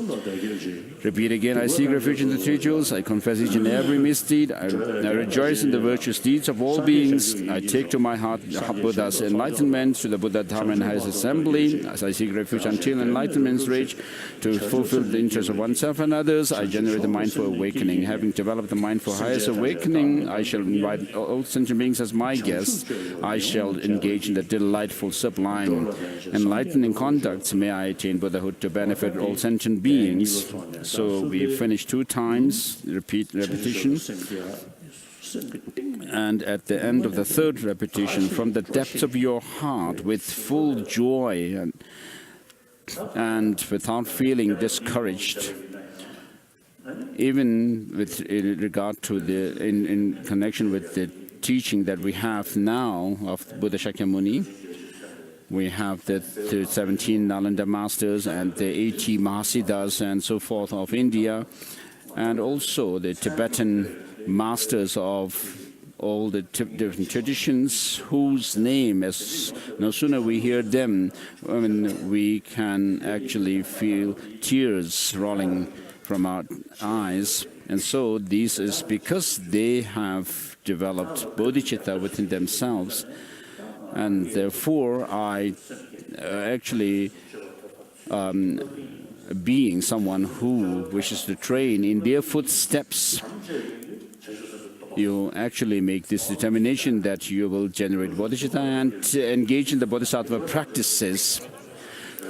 Repeat again, I seek refuge in the three jewels. I confess each and every misdeed. I rejoice in the virtuous deeds of all beings. I take to my heart Buddha's enlightenment. To the Buddha, Dharma, and highest assembly, as I seek refuge until enlightenment's reach, to fulfill the interests of oneself and others, I generate the mind for awakening. Having developed the mind for highest awakening, I shall invite all sentient beings as my guests. I shall engage in the delightful, sublime, enlightening conducts. May I attain Buddhahood to benefit all sentient beings. So we finish 2 times, repetition. And at the end of the 3rd repetition, from the depths of your heart, with full joy and without feeling discouraged, even with regard to in connection with the teaching that we have now of Buddha Shakyamuni, we have the 17 Nalanda masters and the 80 Mahasiddhas and so forth of India, and also the Tibetan masters of all the different traditions, whose name, as no sooner we hear them, we can actually feel tears rolling from our eyes. And so this is because they have developed bodhicitta within themselves. And therefore, I being someone who wishes to train in their footsteps, you actually make this determination that you will generate bodhicitta and engage in the bodhisattva practices.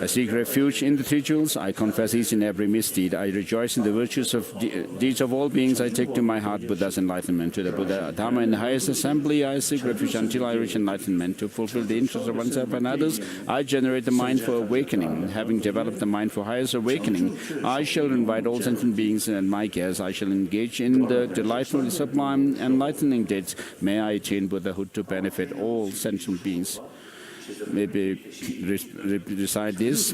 I seek refuge in the three jewels. I confess each and every misdeed. I rejoice in the virtues of deeds of all beings. I take to my heart Buddha's enlightenment. To the Buddha, Dharma, and the highest assembly, I seek refuge until I reach enlightenment. To fulfill the interests of oneself and others, I generate the mind for awakening. Having developed the mind for highest awakening, I shall invite all sentient beings and my guests. I shall engage in the delightful, sublime, enlightening deeds. May I attain Buddhahood to benefit all sentient beings. Maybe recite this.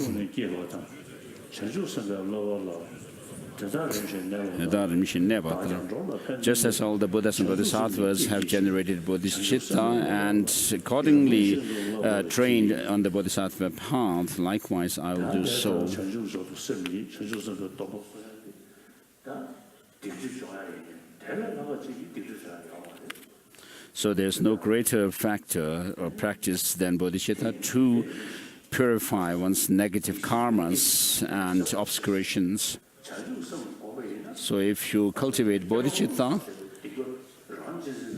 Just as all the Buddhas and Bodhisattvas have generated bodhicitta and accordingly trained on the bodhisattva path, likewise I will do so. So there's no greater factor or practice than bodhicitta to purify one's negative karmas and obscurations. So if you cultivate bodhicitta,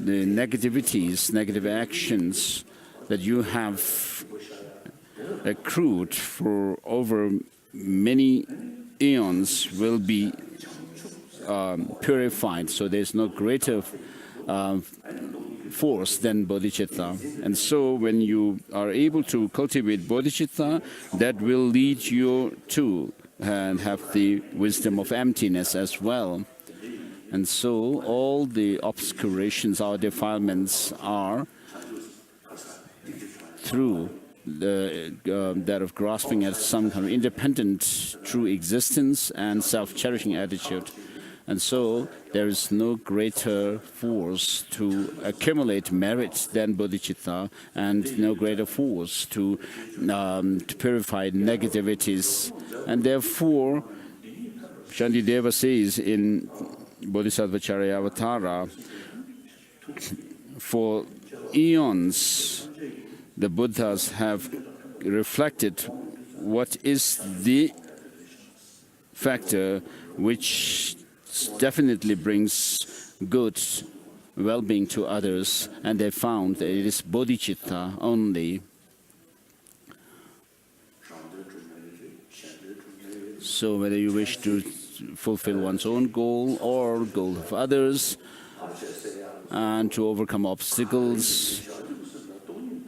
the negativities, negative actions that you have accrued for over many eons will be purified. So there's no greater force than bodhicitta. And so when you are able to cultivate bodhicitta, that will lead you to and have the wisdom of emptiness as well. And so all the obscurations, our defilements are through that of grasping at some kind of independent, true existence and self-cherishing attitude. And so there is no greater force to accumulate merit than bodhicitta, and no greater force to purify negativities. And therefore, Shantideva says in Bodhisattva Charyavatara, for eons, the Buddhas have reflected what is the factor which definitely brings good well-being to others, and they found that it is bodhicitta only. So whether you wish to fulfill one's own goal or goal of others, and to overcome obstacles,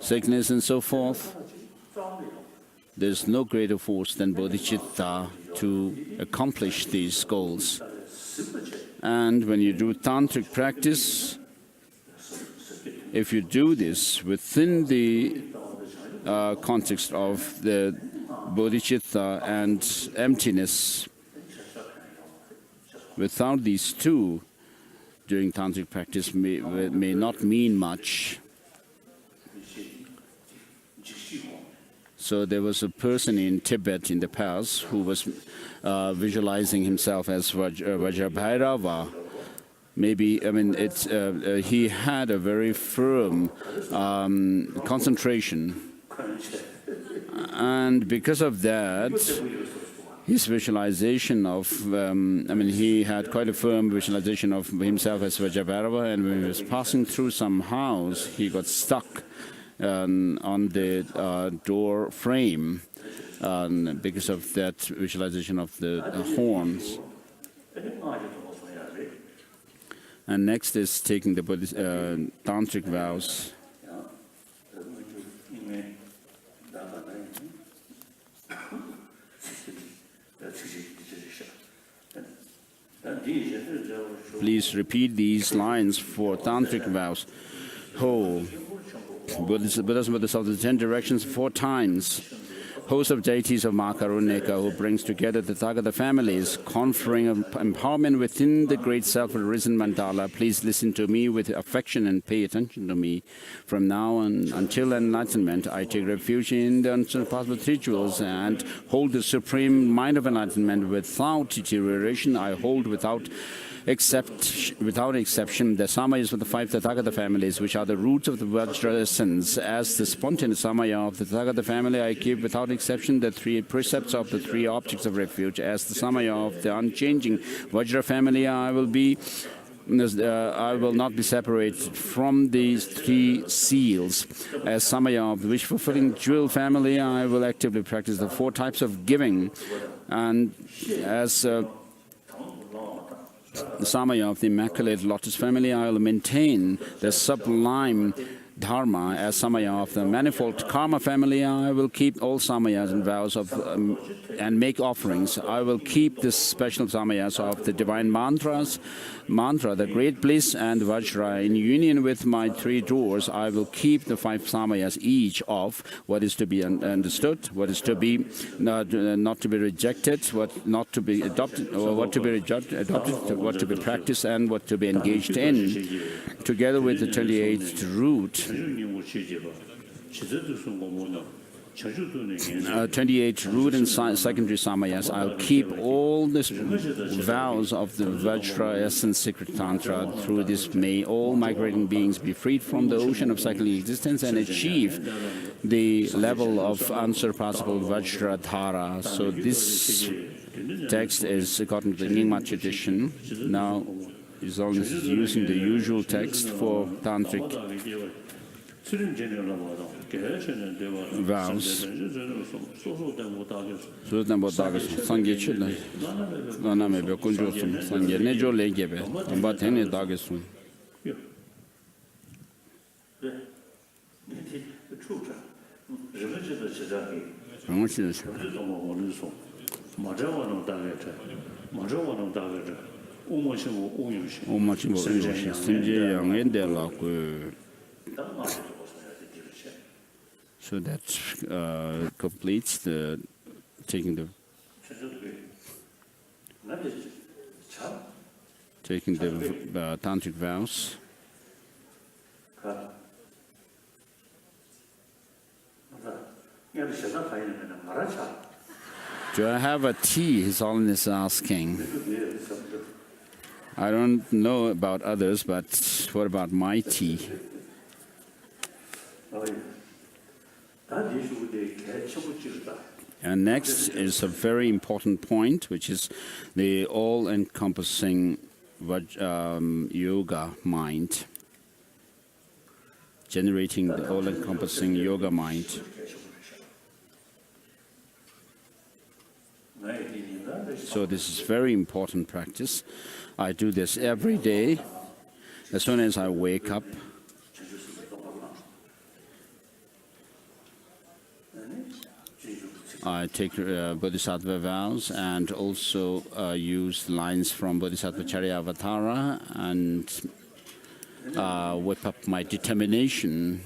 sickness and so forth, there's no greater force than bodhicitta to accomplish these goals. And when you do tantric practice, if you do this within the context of the bodhicitta and emptiness, without these two, doing tantric practice may not mean much. So there was a person in Tibet in the past who was visualizing himself as Vajrabhairava. Maybe, he had a very firm concentration. And because of that, his visualization of, he had quite a firm visualization of himself as Vajrabhairava, and when he was passing through some house, he got stuck on the door frame because of that visualization of the horns. And next is taking the tantric vows. Please repeat these lines for tantric vows. Ho. Buddhism of the 10 directions 4 times. Host of deities of Mahakaruneka, who brings together the Tathagata families, conferring empowerment within the great self-arisen mandala. Please listen to me with affection and pay attention to me. From now on until enlightenment, I take refuge in the unsurpassable rituals and hold the supreme mind of enlightenment without deterioration. I hold without exception the samayas of the 5 Tathagata families, which are the roots of the Vajra essence. As the spontaneous samaya of the Tathagata family, I keep without exception the 3 precepts of the 3 objects of refuge. As the samaya of the unchanging Vajra family, I will not be separated from these 3 seals. As samaya of the wish-fulfilling jewel family, I will actively practice the 4 types of giving. And as the samaya of the Immaculate Lotus family, I will maintain the sublime dharma. As samaya of the manifold karma family, I will keep all samayas and vows of and make offerings. I will keep the special samayas of the divine mantra, the great bliss, and Vajra. In union with my 3 doors, I will keep the 5 samayas, each of what is to be understood, what is to be not to be rejected, what not to be adopted, or what to be adopted, what to be practiced, and what to be engaged in, together with the 28th root. 28 root and secondary samayas. I'll keep all the vows of the Vajra essence sacred tantra. Through this, may all migrating beings be freed from the ocean of cyclic existence and achieve the level of unsurpassable Vajra dhara. So this text is according to the Nyingma tradition. Now is only using the usual text for tantric vows. So that completes the taking the tantric vows. Do I have a tea? His Holiness is asking. I don't know about others, but what about my tea? And next is a very important point, which is the all-encompassing yoga mind. Generating the all-encompassing yoga mind. So this is very important practice. I do this every day. As soon as I wake up, I take Bodhisattva vows and also use lines from Bodhisattva Charyavatara and whip up my determination.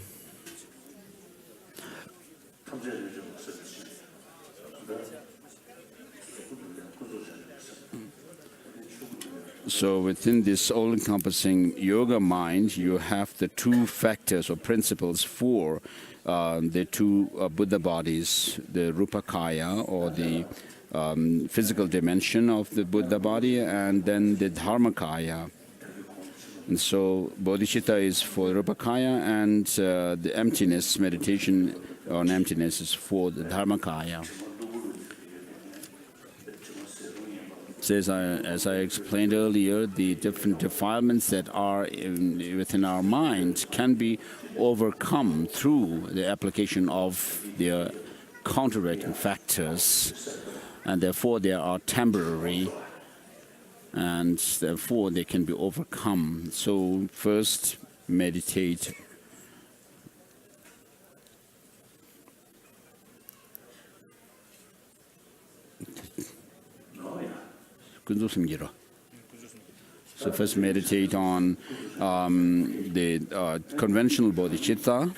So within this all-encompassing yoga mind, you have the two factors or principles for the two Buddha bodies, the Rupakaya, or the physical dimension of the Buddha body, and then the Dharmakaya. And so bodhicitta is for Rupakaya, and the emptiness, meditation on emptiness, is for the Dharmakaya. As I explained earlier, the different defilements that are within our mind can be overcome through the application of their counteracting factors, and therefore they are temporary, and therefore they can be overcome. So first, meditate. So first meditate on the conventional bodhicitta,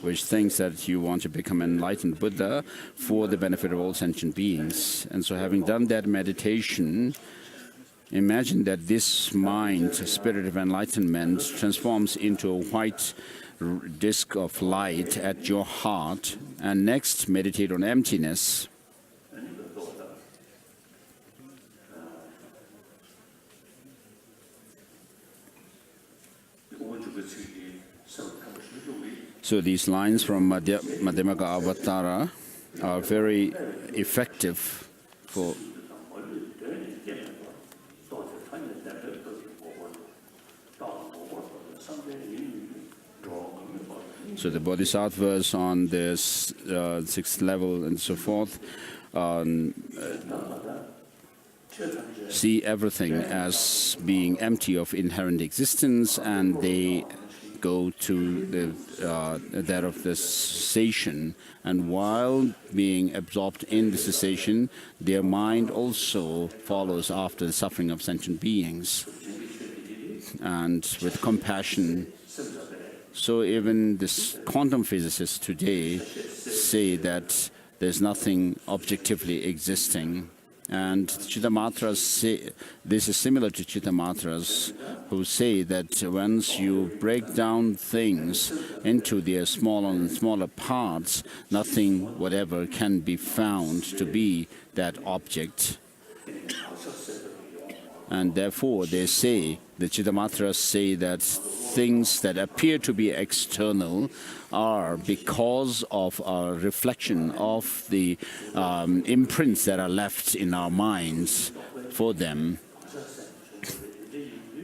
which thinks that you want to become an enlightened Buddha for the benefit of all sentient beings. And so having done that meditation, imagine that this mind, spirit of enlightenment, transforms into a white disk of light at your heart. And next, meditate on emptiness. So these lines from Madhyamaka Avatara are very effective for so the bodhisattvas on this sixth level and so forth see everything as being empty of inherent existence, and they go to that of the cessation. And while being absorbed in the cessation, their mind also follows after the suffering of sentient beings, and with compassion. So even this quantum physicists today say that there's nothing objectively existing. And Chittamatras say, this is similar to Chittamatras, who say that once you break down things into their smaller and smaller parts, nothing whatever can be found to be that object. And therefore they say, the Chittamatras say that things that appear to be external are because of our reflection of the imprints that are left in our minds for them.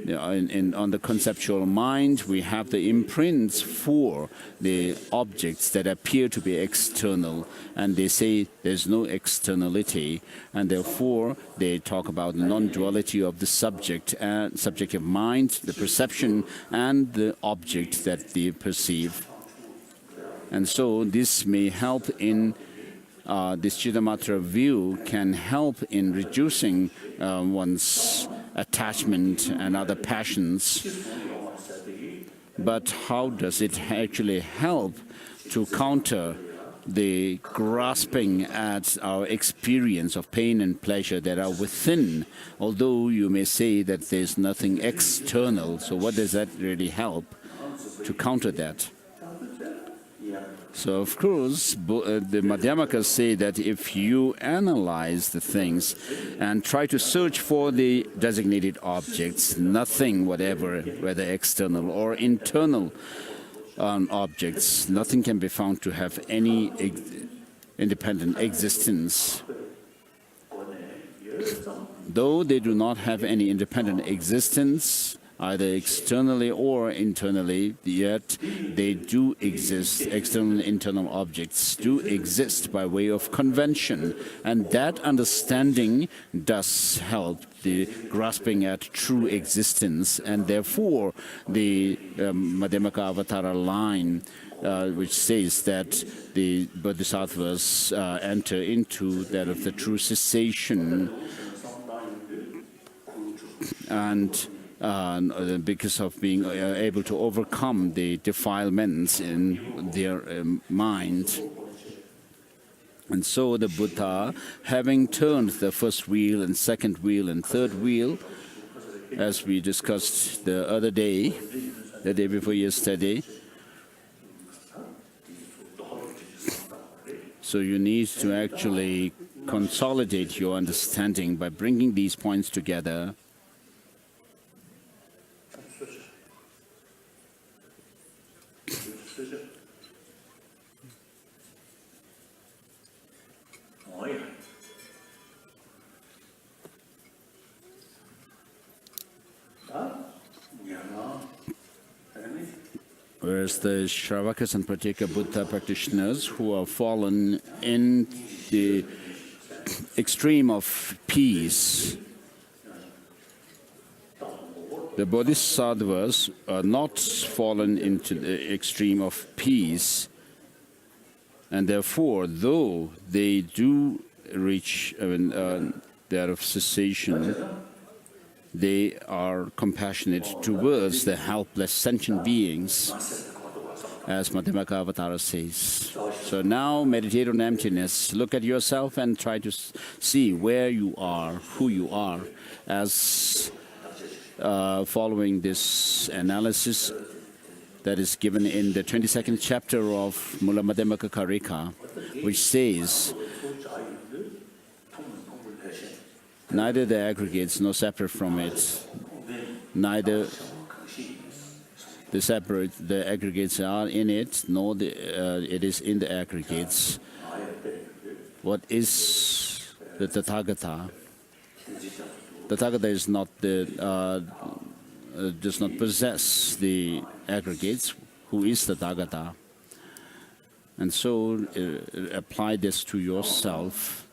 On the conceptual mind, we have the imprints for the objects that appear to be external, and they say there's no externality, and therefore they talk about the non-duality of the subject and subjective mind, the perception, and the object that they perceive. And so this may help in this Chittamatra view can help in reducing one's attachment and other passions. But how does it actually help to counter the grasping at our experience of pain and pleasure that are within, although you may say that there's nothing external. So what does that really help to counter that? So, of course, the Madhyamakas say that if you analyze the things and try to search for the designated objects, nothing whatever, whether external or internal objects, nothing can be found to have any independent existence. Though they do not have any independent existence, either externally or internally, yet they do exist. External and internal objects do exist by way of convention, and that understanding does help the grasping at true existence, and therefore the Madhyamaka Avatara line which says that the bodhisattvas enter into that of the true cessation, and because of being able to overcome the defilements in their mind. And so the Buddha, having turned the first wheel and second wheel and third wheel, as we discussed the other day, the day before yesterday, so you need to actually consolidate your understanding by bringing these points together. Whereas the Shravakas and Pratyeka Buddha practitioners who are fallen in the extreme of peace, the Bodhisattvas are not fallen into the extreme of peace, and therefore, though they do reach that of cessation, they are compassionate towards the helpless sentient beings, as Madhyamaka Avatara says. So now meditate on emptiness. Look at yourself and try to see where you are, who you are, as following this analysis that is given in the 22nd chapter of Mula Madhyamaka Karika, which says, neither the aggregates nor separate from it, neither the aggregates are in it, nor it is in the aggregates. What is the Tathagata? The Tathagata is not does not possess the aggregates. Who is the Tathagata? And so apply this to yourself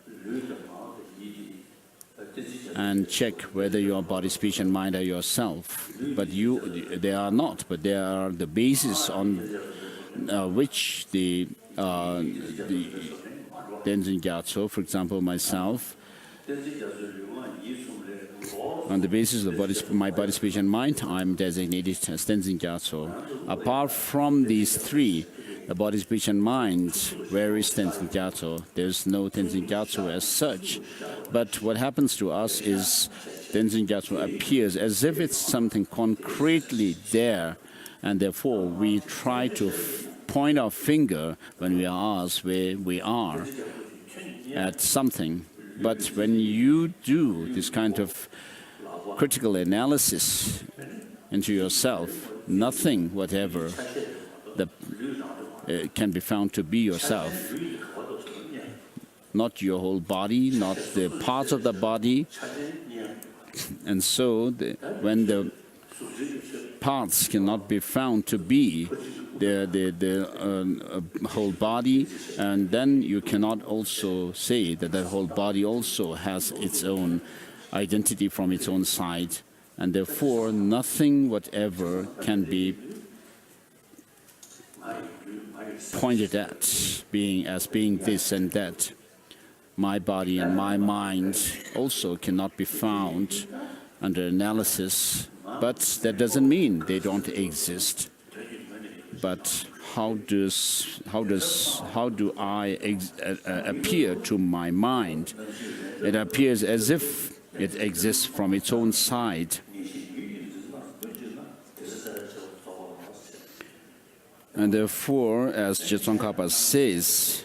and check whether your body, speech, and mind are yourself. But they are not. But they are the basis on which the Tenzin Gyatso, for example, myself, on the basis of my body, speech, and mind, I'm designated as Tenzin Gyatso. Apart from these three, the body, speech, and mind, where is Tenzin Gyatso? There's no Tenzin Gyatso as such. But what happens to us is Tenzin Gyatso appears as if it's something concretely there, and therefore we try to point our finger when we are asked where we are at something. But when you do this kind of critical analysis into yourself, nothing whatever can be found to be yourself. Not your whole body, not the parts of the body. And so when the parts cannot be found to be the whole body, and then you cannot also say that the whole body also has its own identity from its own side, and therefore nothing whatever can be pointed at as being this and that. My body and my mind also cannot be found under analysis, but that doesn't mean they don't exist. But how do I appear to my mind? It appears as if it exists from its own side. And therefore, as Tsongkhapa says,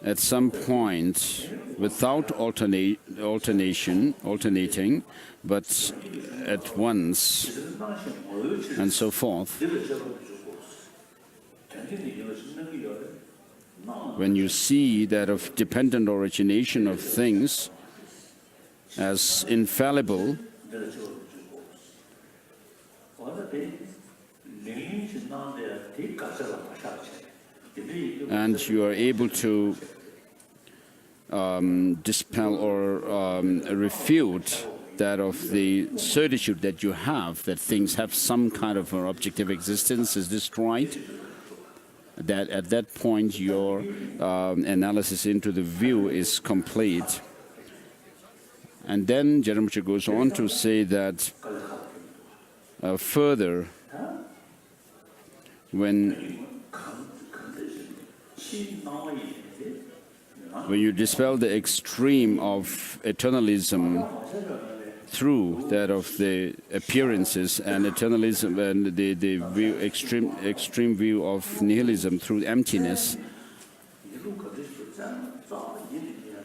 at some point, without alternating, but at once, and so forth, when you see that of dependent origination of things as infallible, and you are able to dispel or refute that of the certitude that you have, that things have some kind of an objective existence. Is this right? That at that point your analysis into the view is complete. And then Jeremiah goes on to say that further, when you dispel the extreme of eternalism through that of the appearances, and eternalism and the view, extreme view of nihilism through emptiness,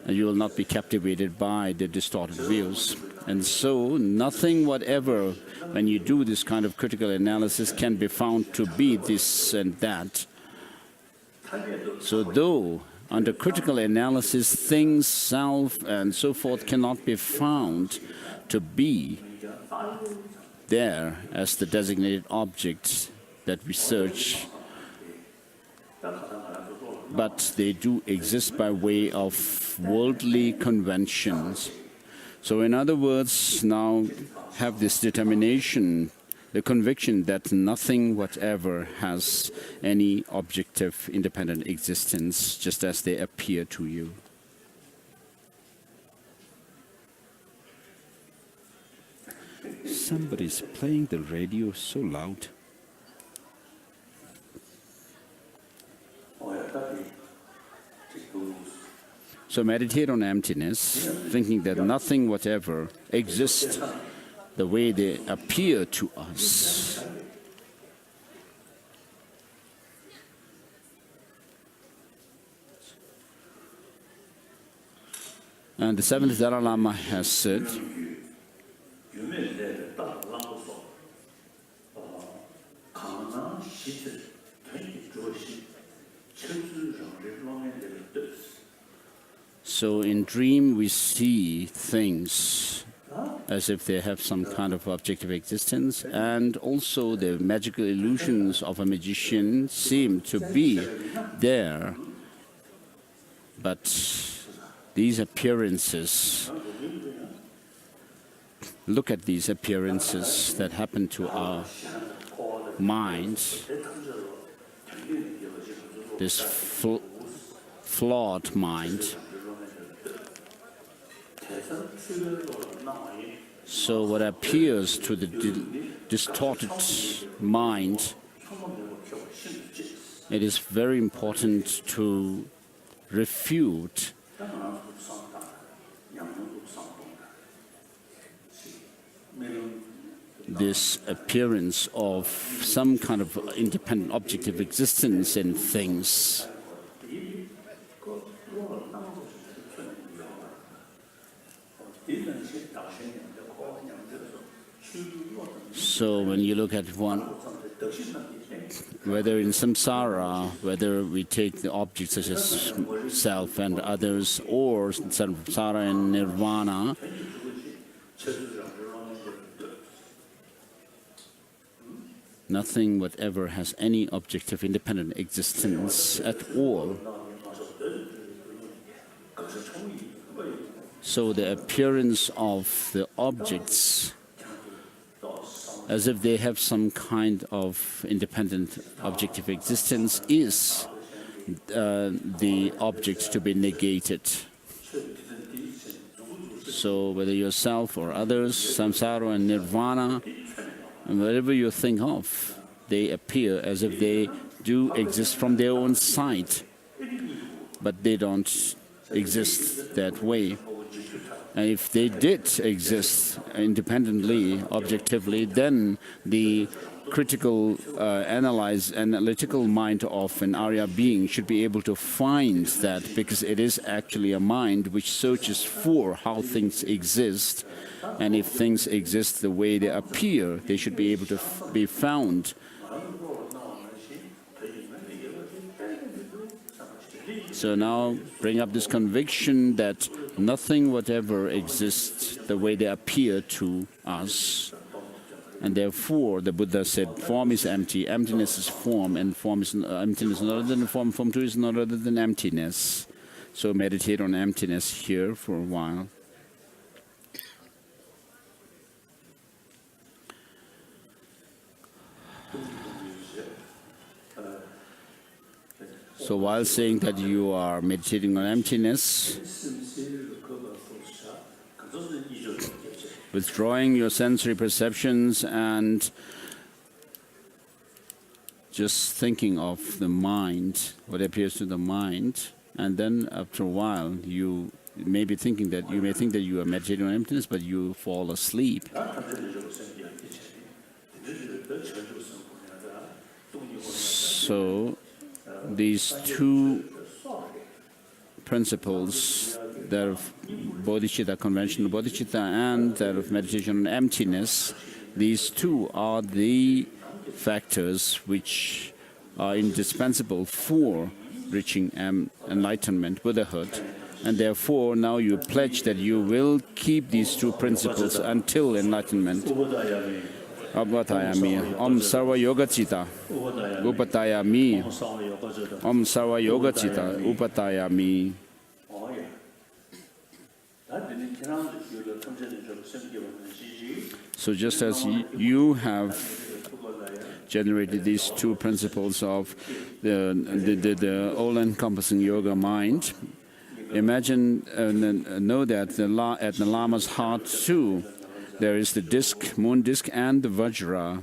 you will not be captivated by the distorted views. And so nothing whatever, when you do this kind of critical analysis, can be found to be this and that. So though under critical analysis things, self and so forth cannot be found to be there as the designated objects that we search, but they do exist by way of worldly conventions. So in other words, now have this determination, the conviction that nothing whatever has any objective independent existence, just as they appear to you. Somebody's playing the radio so loud. So meditate on emptiness, thinking that nothing whatever exists the way they appear to us. And the seventh Dalai Lama has said, so in dream we see things as if they have some kind of objective existence, and also the magical illusions of a magician seem to be there. But these appearances, look at these appearances that happen to our minds, this flawed mind. So what appears to the distorted mind, it is very important to refute this appearance of some kind of independent objective existence in things. So when you look at one, whether in samsara, whether we take the objects such as self and others, or samsara and nirvana, nothing whatever has any objective independent existence at all. So the appearance of the objects as if they have some kind of independent objective existence is the object to be negated. So whether yourself or others, samsara and nirvana, and whatever you think of, they appear as if they do exist from their own side, but they don't exist that way. And if they did exist independently, objectively, then the critical, analytical mind of an Arya being should be able to find that, because it is actually a mind which searches for how things exist. And if things exist the way they appear, they should be able to be found. So now bring up this conviction that nothing whatever exists the way they appear to us. And therefore, the Buddha said, form is empty, emptiness is form, and form is emptiness not other than form, form too is not other than emptiness. So meditate on emptiness here for a while. So while saying that you are meditating on emptiness, withdrawing your sensory perceptions and just thinking of the mind, what appears to the mind, and then after a while you may be thinking that you may think that you are meditating on emptiness, but you fall asleep. So these two principles, that of bodhicitta, conventional bodhicitta, and that of meditation on emptiness, these two are the factors which are indispensable for reaching enlightenment, Buddhahood. And therefore, now you pledge that you will keep these two principles until enlightenment. Upatayami, Om Sarva Yoga Citta, Upatayami, Om Sarva Yoga Citta, Upatayami. So just as you have generated these two principles of the all-encompassing yoga mind, imagine, know that at the Lama's heart too, there is the disc, moon disc, and the Vajra.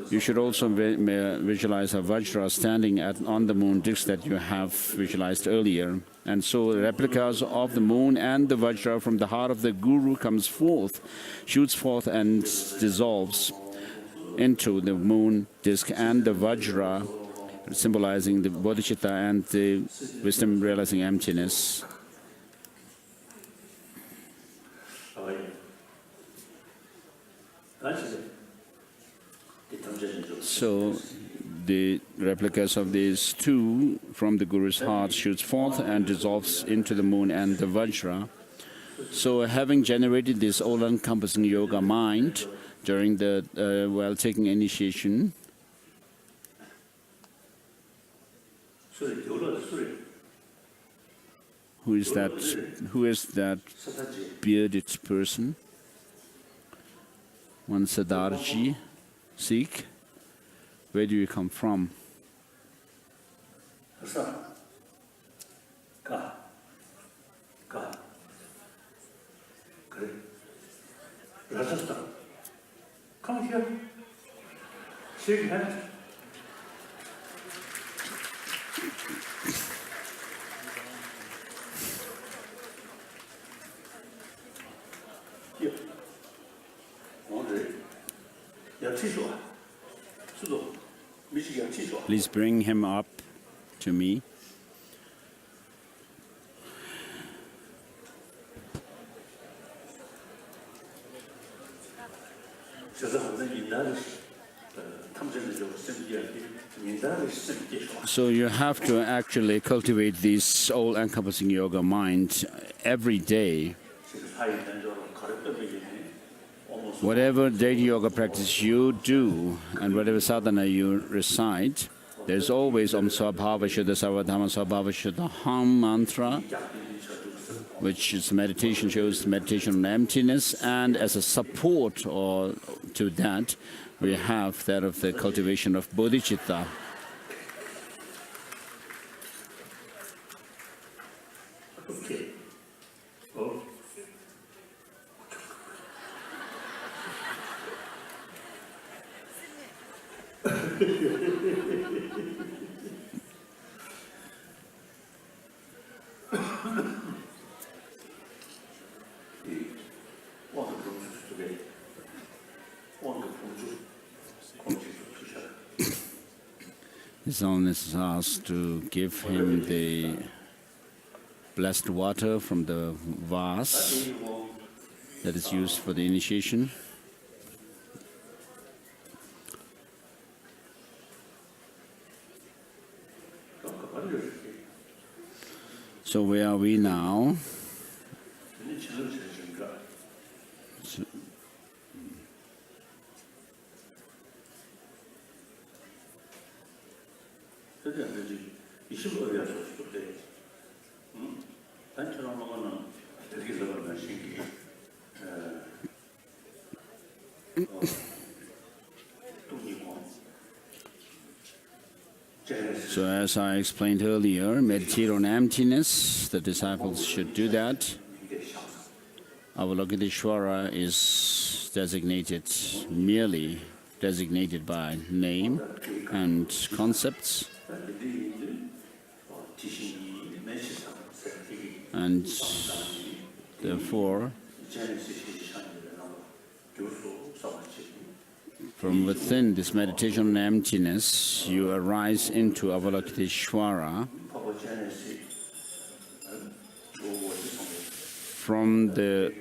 You should also visualize a Vajra standing on the moon disc that you have visualized earlier. And so replicas of the moon and the Vajra from the heart of the Guru comes forth, shoots forth and dissolves into the moon disc and the Vajra, symbolizing the bodhicitta and the wisdom realizing emptiness. So the replicas of these two from the Guru's heart shoots forth and dissolves into the moon and the Vajra. So having generated this all-encompassing yoga mind during the while taking initiation, who is that bearded person? One Sadarji, Sikh. Where do you come from? Come here. Shake hands. Here. Please bring him up to me. So you have to actually cultivate this all-encompassing yoga mind every day. Whatever daily yoga practice you do and whatever sadhana you recite, there's always Om Svabhava Shuddha Sarvadhamma Svabhava Shuddha Ham mantra, which is meditation, shows meditation on emptiness, and as a support to that, we have that of the cultivation of bodhicitta. Okay. Oh. His Holiness is asked to give him the blessed water from the vase that is used for the initiation. So where are we now? So as I explained earlier, meditate on emptiness. The disciples should do that. Avalokiteshvara is merely designated by name and concepts. And therefore, from within this meditation on emptiness, you arise into Avalokiteshvara. From the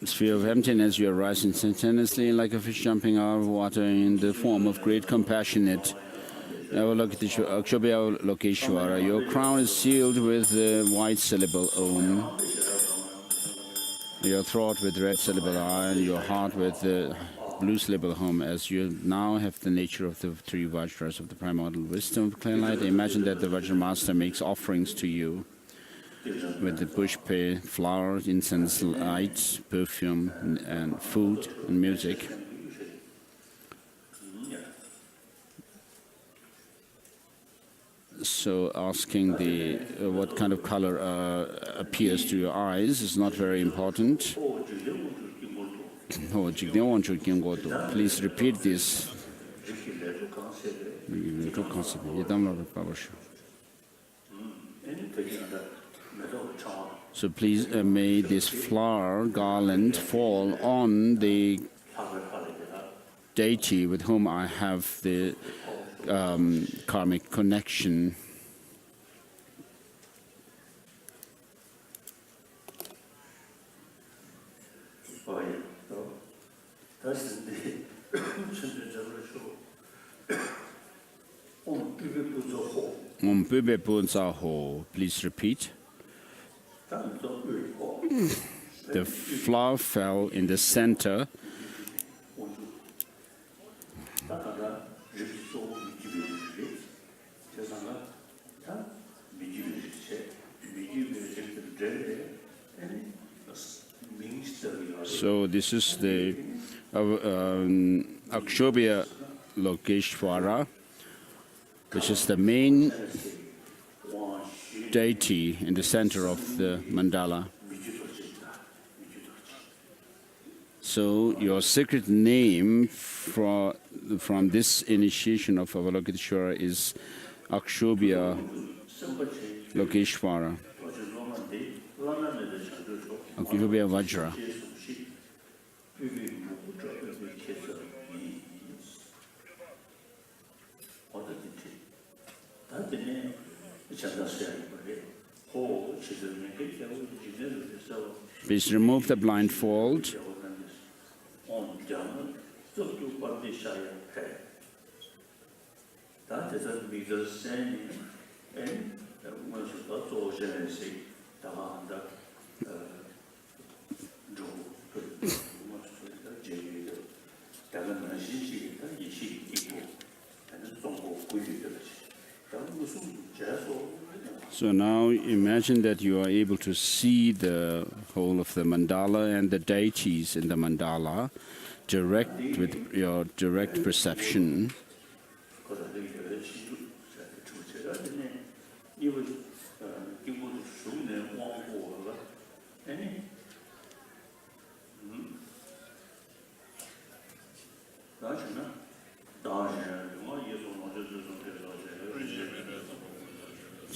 sphere of emptiness, you arise instantaneously like a fish jumping out of water in the form of great compassionate Avalokiteshvara. Your crown is sealed with the white syllable Om, your throat with red syllable I, and your heart with the blue syllable Hum. As you now have the nature of the three Vajras of the primordial wisdom of clear light, imagine that the Vajra Master makes offerings to you with the pushpe, flowers, incense, light, perfume, and food and music. So asking what kind of color appears to your eyes is not very important. Please repeat this. So please may this flower garland fall on the deity with whom I have the karmic connection. Please repeat. The flower fell in the center. So this is the Avalokiteshvara, which is the main deity in the center of the mandala. So your secret name from this initiation of Avalokiteshvara is Akshobhya Lokeshvara, Akshobhya Vajra. Please remove the blindfold. So now imagine that you are able to see the whole of the mandala and the deities in the mandala with your direct perception.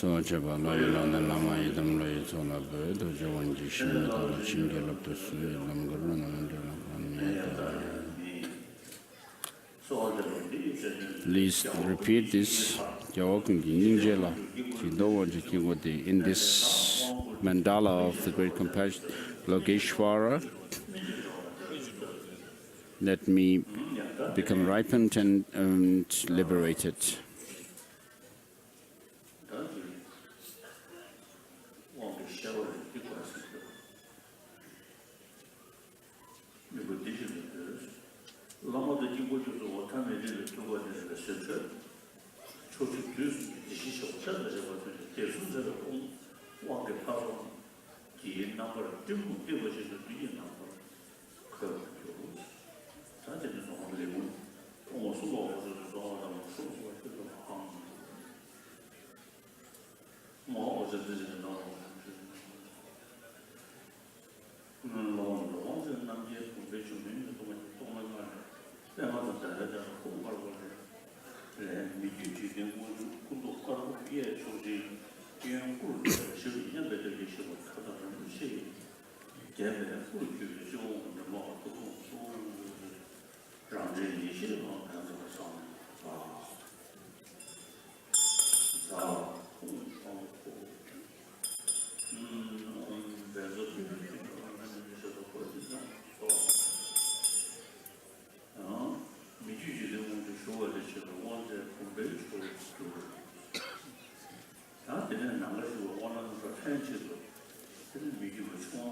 So Jabala Lama Idam Lay Solabe, the Jawanji Shimata, Chingel of the Sui, Lamgurun, and please repeat this. In this mandala of the great compassion, Lokeshvara, let me become ripened and liberated.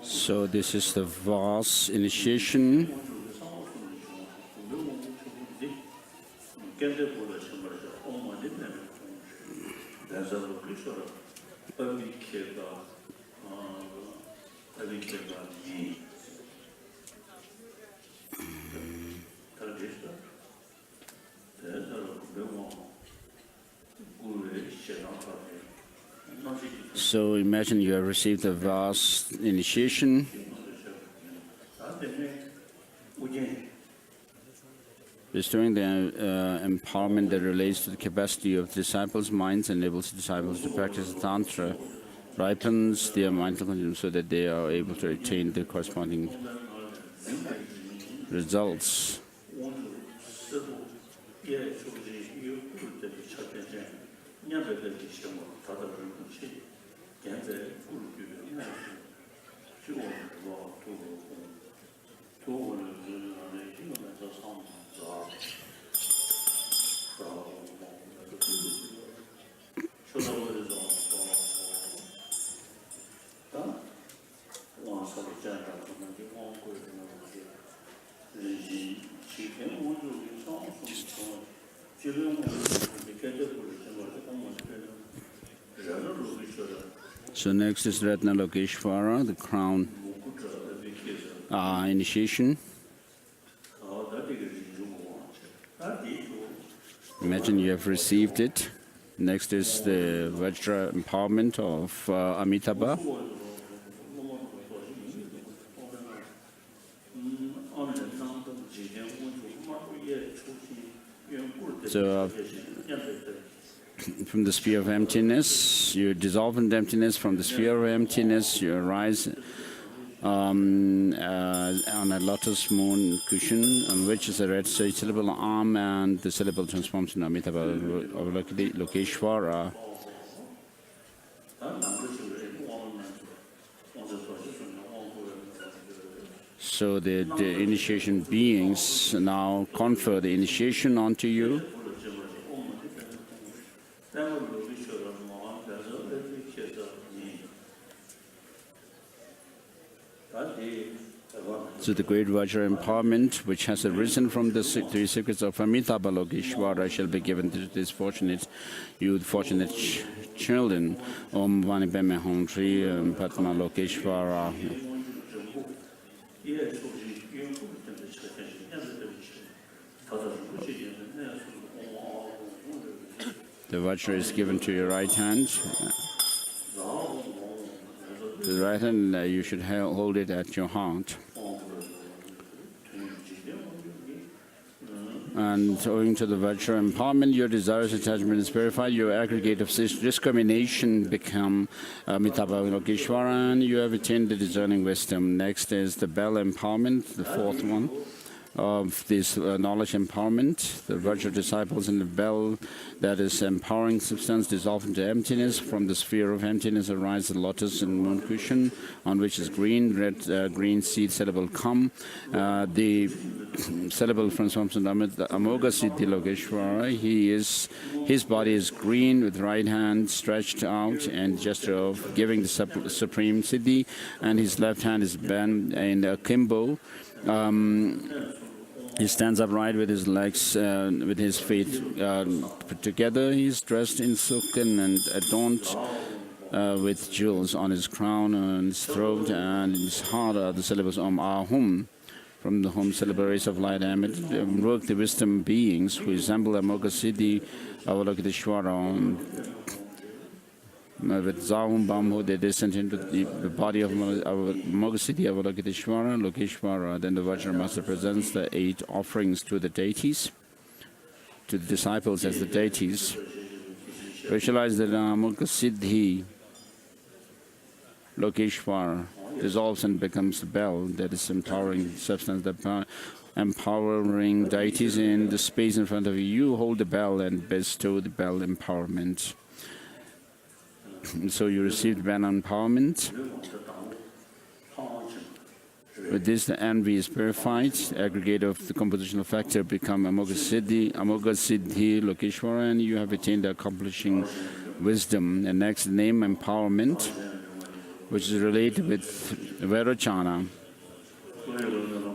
So this is the vast initiation. So imagine you have received a vast initiation. Restoring the empowerment that relates to the capacity of disciples' minds enables disciples to practice Tantra, ripens their mental conditions so that they are able to attain the corresponding results. So next is Ratna Lokeshvara, the crown initiation. Imagine you have received it. Next is the Vajra empowerment of Amitabha. So from the sphere of emptiness, you dissolve in emptiness. From the sphere of emptiness, you arise on a lotus moon cushion on which is a red syllable arm, and the syllable transforms into Empowerment-2. So the initiation beings now confer the initiation onto you. So the great Vajra empowerment, which has arisen from the three secrets of Empowerment-2, shall be given to this fortunate youth, fortunate children. Om Vani Peme Hong Tri Padma Lokeshvara. The Vajra is given to your right hand. The right hand, you should hold it at your heart. And And owing to the Vajra empowerment, your desires attachment is purified, your aggregate of discrimination become Empowerment-2, and you have attained the discerning wisdom. Next is the bell empowerment, the fourth one of this knowledge empowerment. The Vajra disciples in the bell, that is empowering substance, dissolve into emptiness. From the sphere of emptiness arise the lotus and moon cushion, on which is green seed syllable come. The syllable transforms into Amoga Siddhi Lokeshvara. His body is green with right hand stretched out and gesture of giving the supreme Siddhi, and his left hand is bent in akimbo. He stands upright with his legs, with his feet put together. He's dressed in silken and adorned with jewels on his crown and his throat, and in his heart are the syllables Om Ahum. From the home syllables of light Amit, invoke the wisdom beings who resemble Amoga Siddhi Avalokiteshvara. With Zahum Bamho, they descend into the body of Amoga Siddhi Avalokiteshvara, Lokeshvara. Then the Vajra Master presents the 8 offerings to the deities, to the disciples as the deities. Visualize that Amoga Siddhi Lokeshvara dissolves and becomes the bell, that is empowering substance, the empowering deities in the space in front of you. You hold the bell and bestow the bell empowerment. So you received bell empowerment. With this, the envy is purified. Aggregate of the compositional factor become Amoga Siddhi Lokeshvara, and you have attained the accomplishing wisdom. And next, name empowerment, which is related with Vairocana.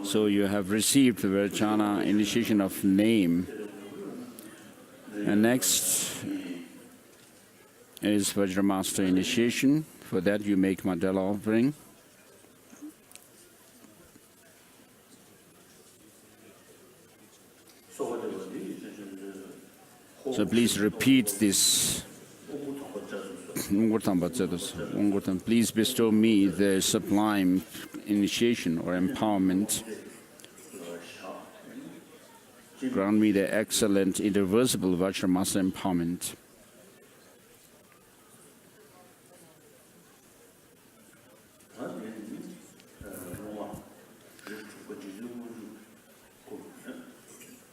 So you have received the Vairocana initiation of name. And next is Vajra Master initiation. For that you make Mandala offering. So please repeat this. Please bestow me the sublime initiation or empowerment. Grant me the excellent, irreversible Vajra Master empowerment.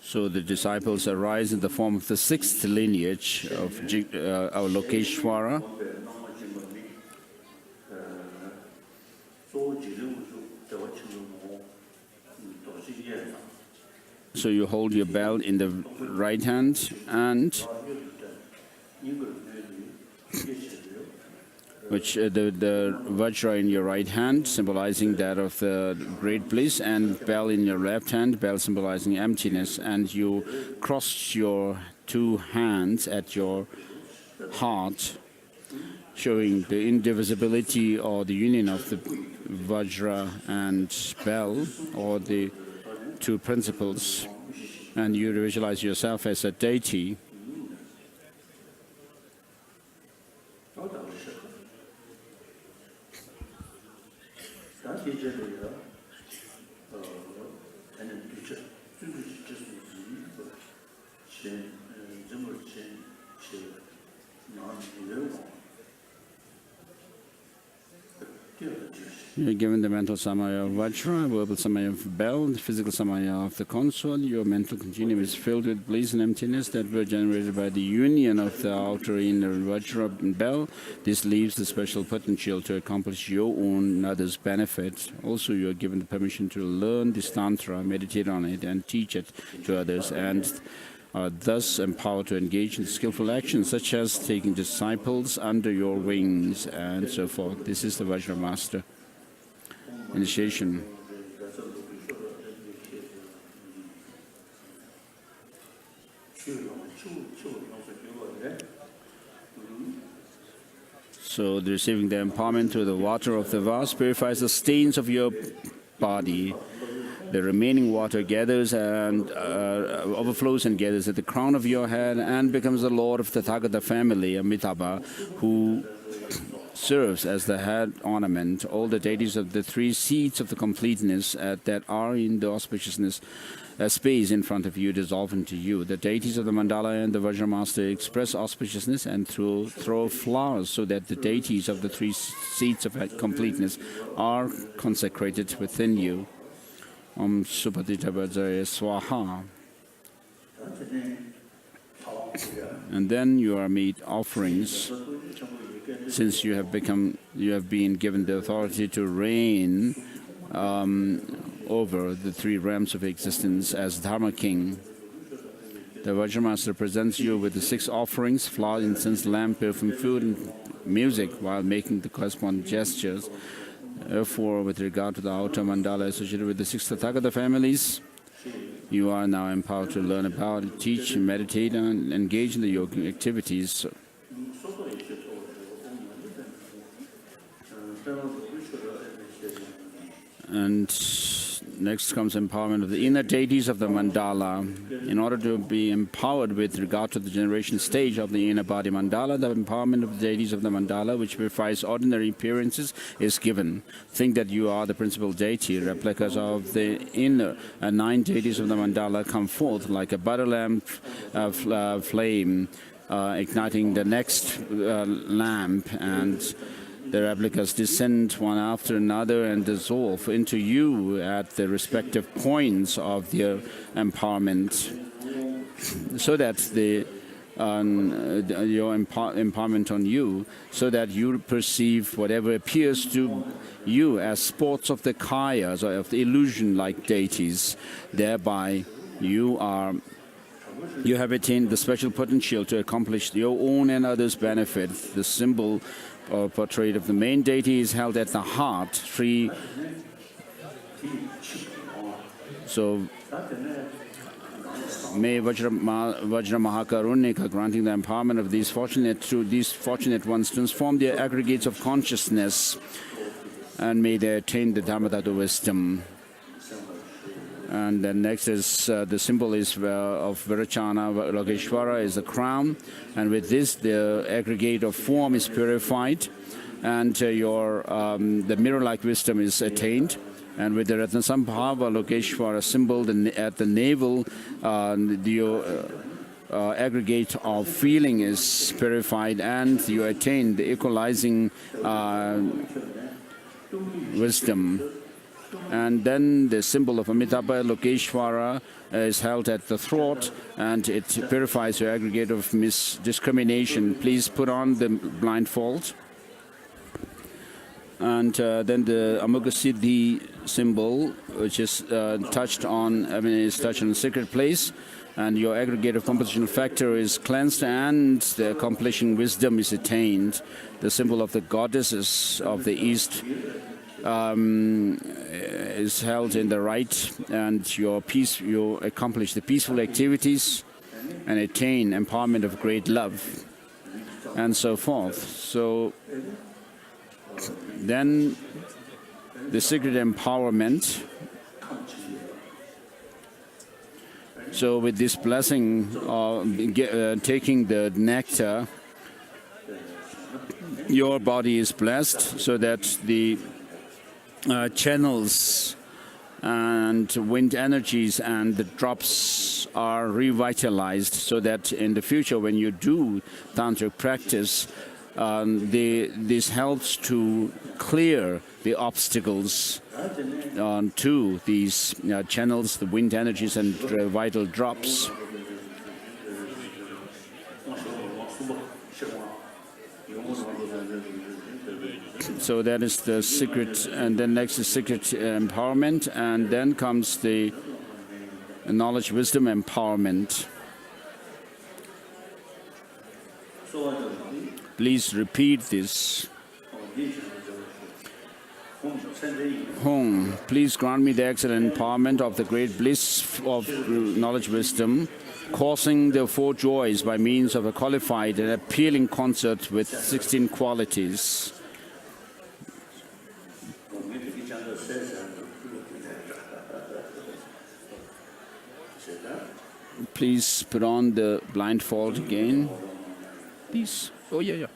So the disciples arise in the form of the 6th lineage of our Lokeshvara. So you hold your bell in the right hand, and which the Vajra in your right hand, symbolizing that of the great bliss, and bell in your left hand, bell symbolizing emptiness. And you cross your 2 hands at your heart, showing the indivisibility or the union of the Vajra and bell, or the 2 principles. And you visualize yourself as a deity. You're given the mental samaya of Vajra, verbal samaya of bell, the physical samaya of the console. Your mental continuum is filled with bliss and emptiness that were generated by the union of the outer inner Vajra and bell. This leaves the special potential to accomplish your own and others' benefit. Also, you are given the permission to learn this tantra, meditate on it, and teach it to others, and are thus empowered to engage in skillful actions such as taking disciples under your wings and so forth. This is the Vajra Master initiation. So receiving the empowerment through the water of the vase purifies the stains of your body. The remaining water gathers and overflows and gathers at the crown of your head and becomes the Lord of the Tathagata family, Amitabha, who serves as the head ornament. All the deities of the three seats of the completeness that are in the auspiciousness space in front of you dissolve into you. The deities of the mandala and the Vajramaster express auspiciousness and throw flowers so that the deities of the three seats of completeness are consecrated within you. Om Supatita Vajraya Swaha. And then you are made offerings, since you have been given the authority to reign over the three realms of existence as Dharma King. The Vajramaster presents you with the 6 offerings: flower, incense, lamp, perfume, food, and music, while making the corresponding gestures. Therefore, with regard to the outer mandala associated with the 6 Tathagata families, you are now empowered to learn about, teach, meditate, and engage in the yogic activities. And next comes empowerment of the inner deities of the mandala. In order to be empowered with regard to the generation stage of the inner body mandala, the empowerment of the deities of the mandala, which purifies ordinary appearances, is given. Think that you are the principal deity. Replicas of the inner 9 deities of the mandala come forth like a butter lamp flame, igniting the next lamp, and the replicas descend one after another and dissolve into you at the respective points of their empowerment, so that your empowerment on you, so that you perceive whatever appears to you as sports of the kayas or of the illusion-like deities. Thereby, you have attained the special potential to accomplish your own and others' benefit. The symbol or portrait of the main deity is held at the heart tree. So, may Vajra Mahakarunika, granting the empowerment of these fortunate ones, transform their aggregates of consciousness, and may they attain the Dharmatattva wisdom. And then next is the symbol is of Empowerment-2 is the crown, and with this the aggregate of form is purified, and the mirror-like wisdom is attained. And with the Empowerment-2 symbol at the navel, the aggregate of feeling is purified, and you attain the equalizing wisdom. And then the symbol of Empowerment-2 is held at the throat, and it purifies your aggregate of discrimination. Please put on the blindfold. And then the Amogasiddhi symbol, which is touched on a sacred place, and your aggregate of compositional factor is cleansed, and the accomplishing wisdom is attained. The symbol of the goddesses of the East is held in the right, and you accomplish the peaceful activities and attain empowerment of great love, and so forth. So then the secret empowerment. So with this blessing, taking the nectar, your body is blessed, so that the channels and wind energies and the drops are revitalized, so that in the future when you do tantric practice, this helps to clear the obstacles to these channels, the wind energies and vital drops. So that is the secret, and then next is secret empowerment, and then comes the knowledge, wisdom, empowerment. Please repeat this. Home, please grant me the excellent empowerment of the great bliss of knowledge, wisdom, causing the 4 joys by means of a qualified and appealing concert with 16 qualities. please put on the blindfold again. Please. Oh, yeah, yeah.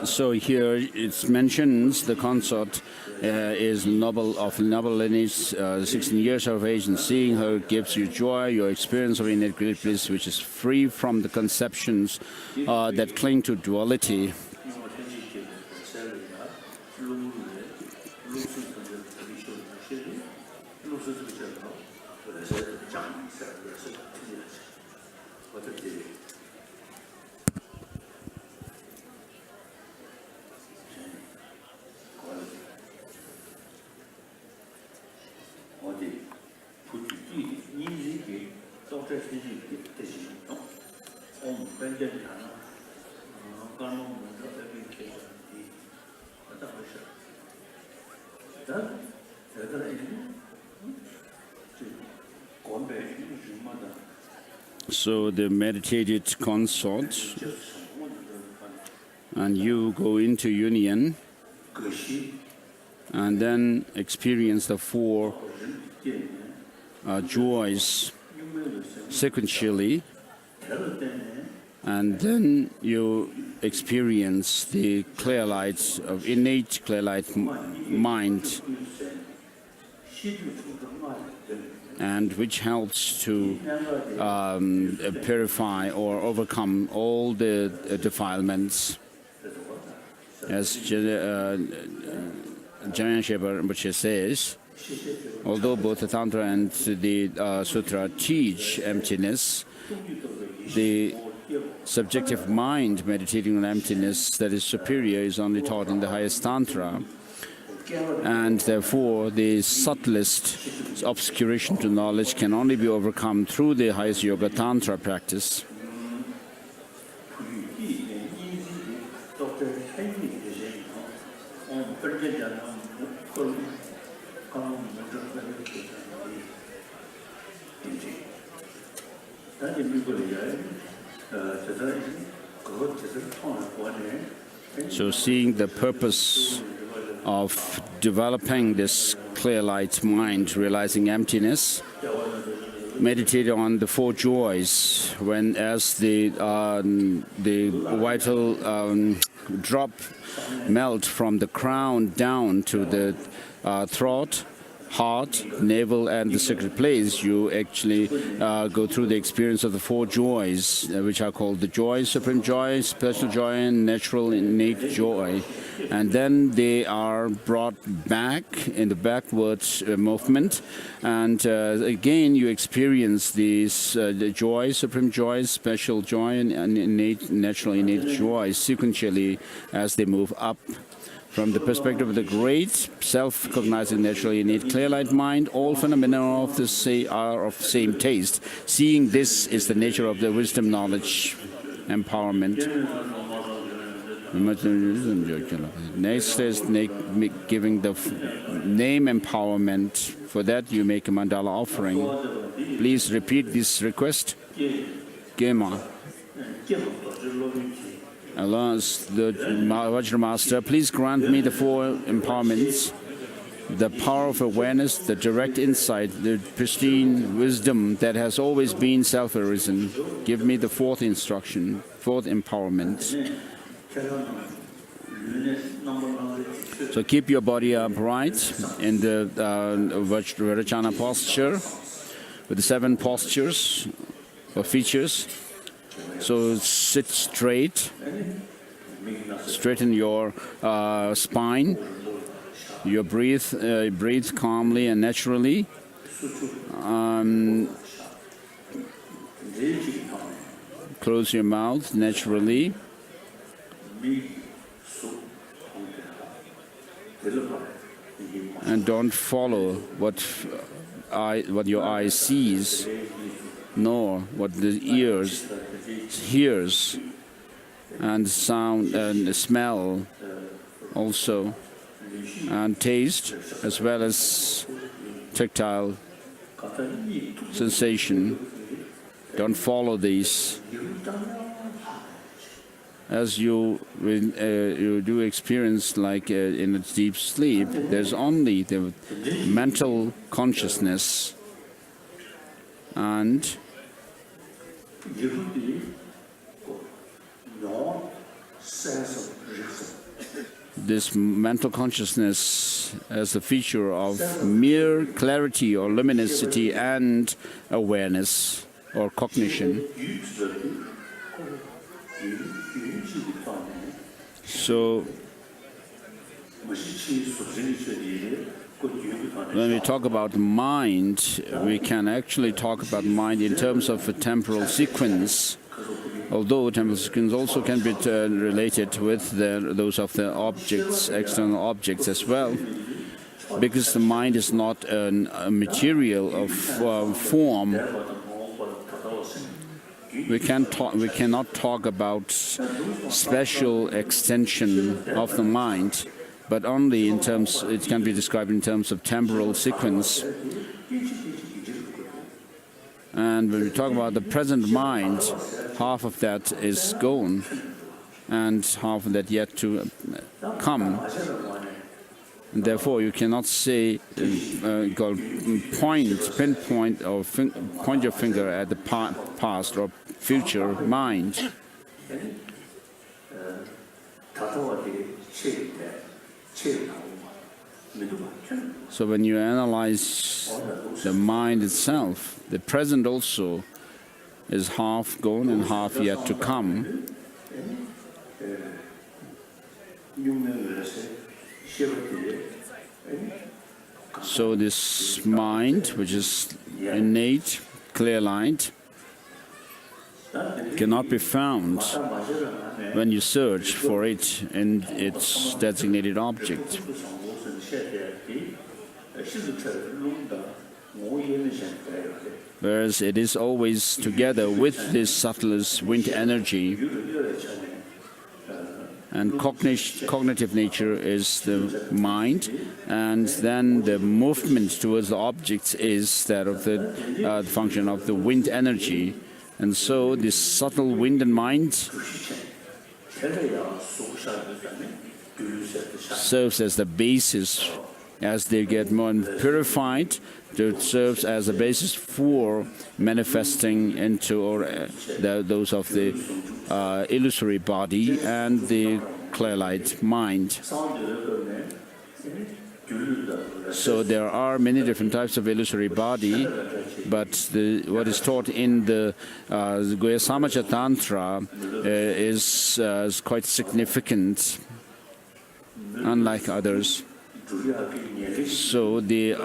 So here it mentions the consort is noble of noble lineage, 16 years of age, and seeing her gives you joy, your experience of innate great bliss, which is free from the conceptions that cling to duality. So the meditated consort, and you go into union and then experience the four joys sequentially, and then you experience the clear light of innate clear light mind, and which helps to purify or overcome all the defilements. As Jamyang Shepa Rinpoche says, although both the Tantra and the Sutra teach emptiness, the subjective mind meditating on emptiness that is superior is only taught in the highest Tantra. And therefore, the subtlest obscuration to knowledge can only be overcome through the highest Yoga Tantra practice. So seeing the purpose of developing this clear light mind, realizing emptiness, meditate on the four joys. When as the vital drop melt from the crown down to the throat, heart, navel, and the sacred place, you actually go through the experience of the four joys, which are called the joy, supreme joy, special joy, and natural innate joy. And then they are brought back in the backwards movement, and again you experience these the joy, supreme joy, special joy, and innate, natural innate joy sequentially as they move up. From the perspective of the great, self-cognizing, naturally innate clear light mind, all phenomena of the are of the same taste. Seeing this is the nature of the wisdom, knowledge, empowerment. Next is giving the name empowerment. For that, you make a mandala offering. Please repeat this request. Gema. Allah, the Vajra Master, please grant me the four empowerments: the power of awareness, the direct insight, the pristine wisdom that has always been self-arisen. Give me the fourth instruction, fourth empowerment. So keep your body upright in the Vajrayana posture with the 7 postures or features. So sit straight, straighten your spine, you breathe calmly and naturally. Close your mouth naturally. And don't follow what your eye sees, nor what the ears hears. and sound and smell also, and taste, as well as tactile sensation. Don't follow these. As you do experience, like in a deep sleep, there's only the mental consciousness, and this mental consciousness as a feature of mere clarity or luminosity and awareness or cognition. So when we talk about mind, we can actually talk about mind in terms of a temporal sequence, although temporal sequence also can be related with those of the objects, external objects as well, because the mind is not a material of form. We cannot talk about special extension of the mind, but only in terms, it can be described in terms of temporal sequence. And when we talk about the present mind, half of that is gone, and half of that yet to come. And therefore, you cannot say, pinpoint or point your finger at the past or future mind. So when you analyze the mind itself, the present also is half gone and half yet to come. So this mind, which is innate, clear light, cannot be found when you search for it in its designated object. Whereas it is always together with this subtlest wind energy, and cognitive nature is the mind, and then the movement towards the objects is that of the function of the wind energy. And so this subtle wind and mind serves as the basis. As they get more purified, it serves as a basis for manifesting into those of the illusory body and the clear light mind. So there are many different types of illusory body, but what is taught in the Guhyasamaja Tantra is quite significant, unlike others. So the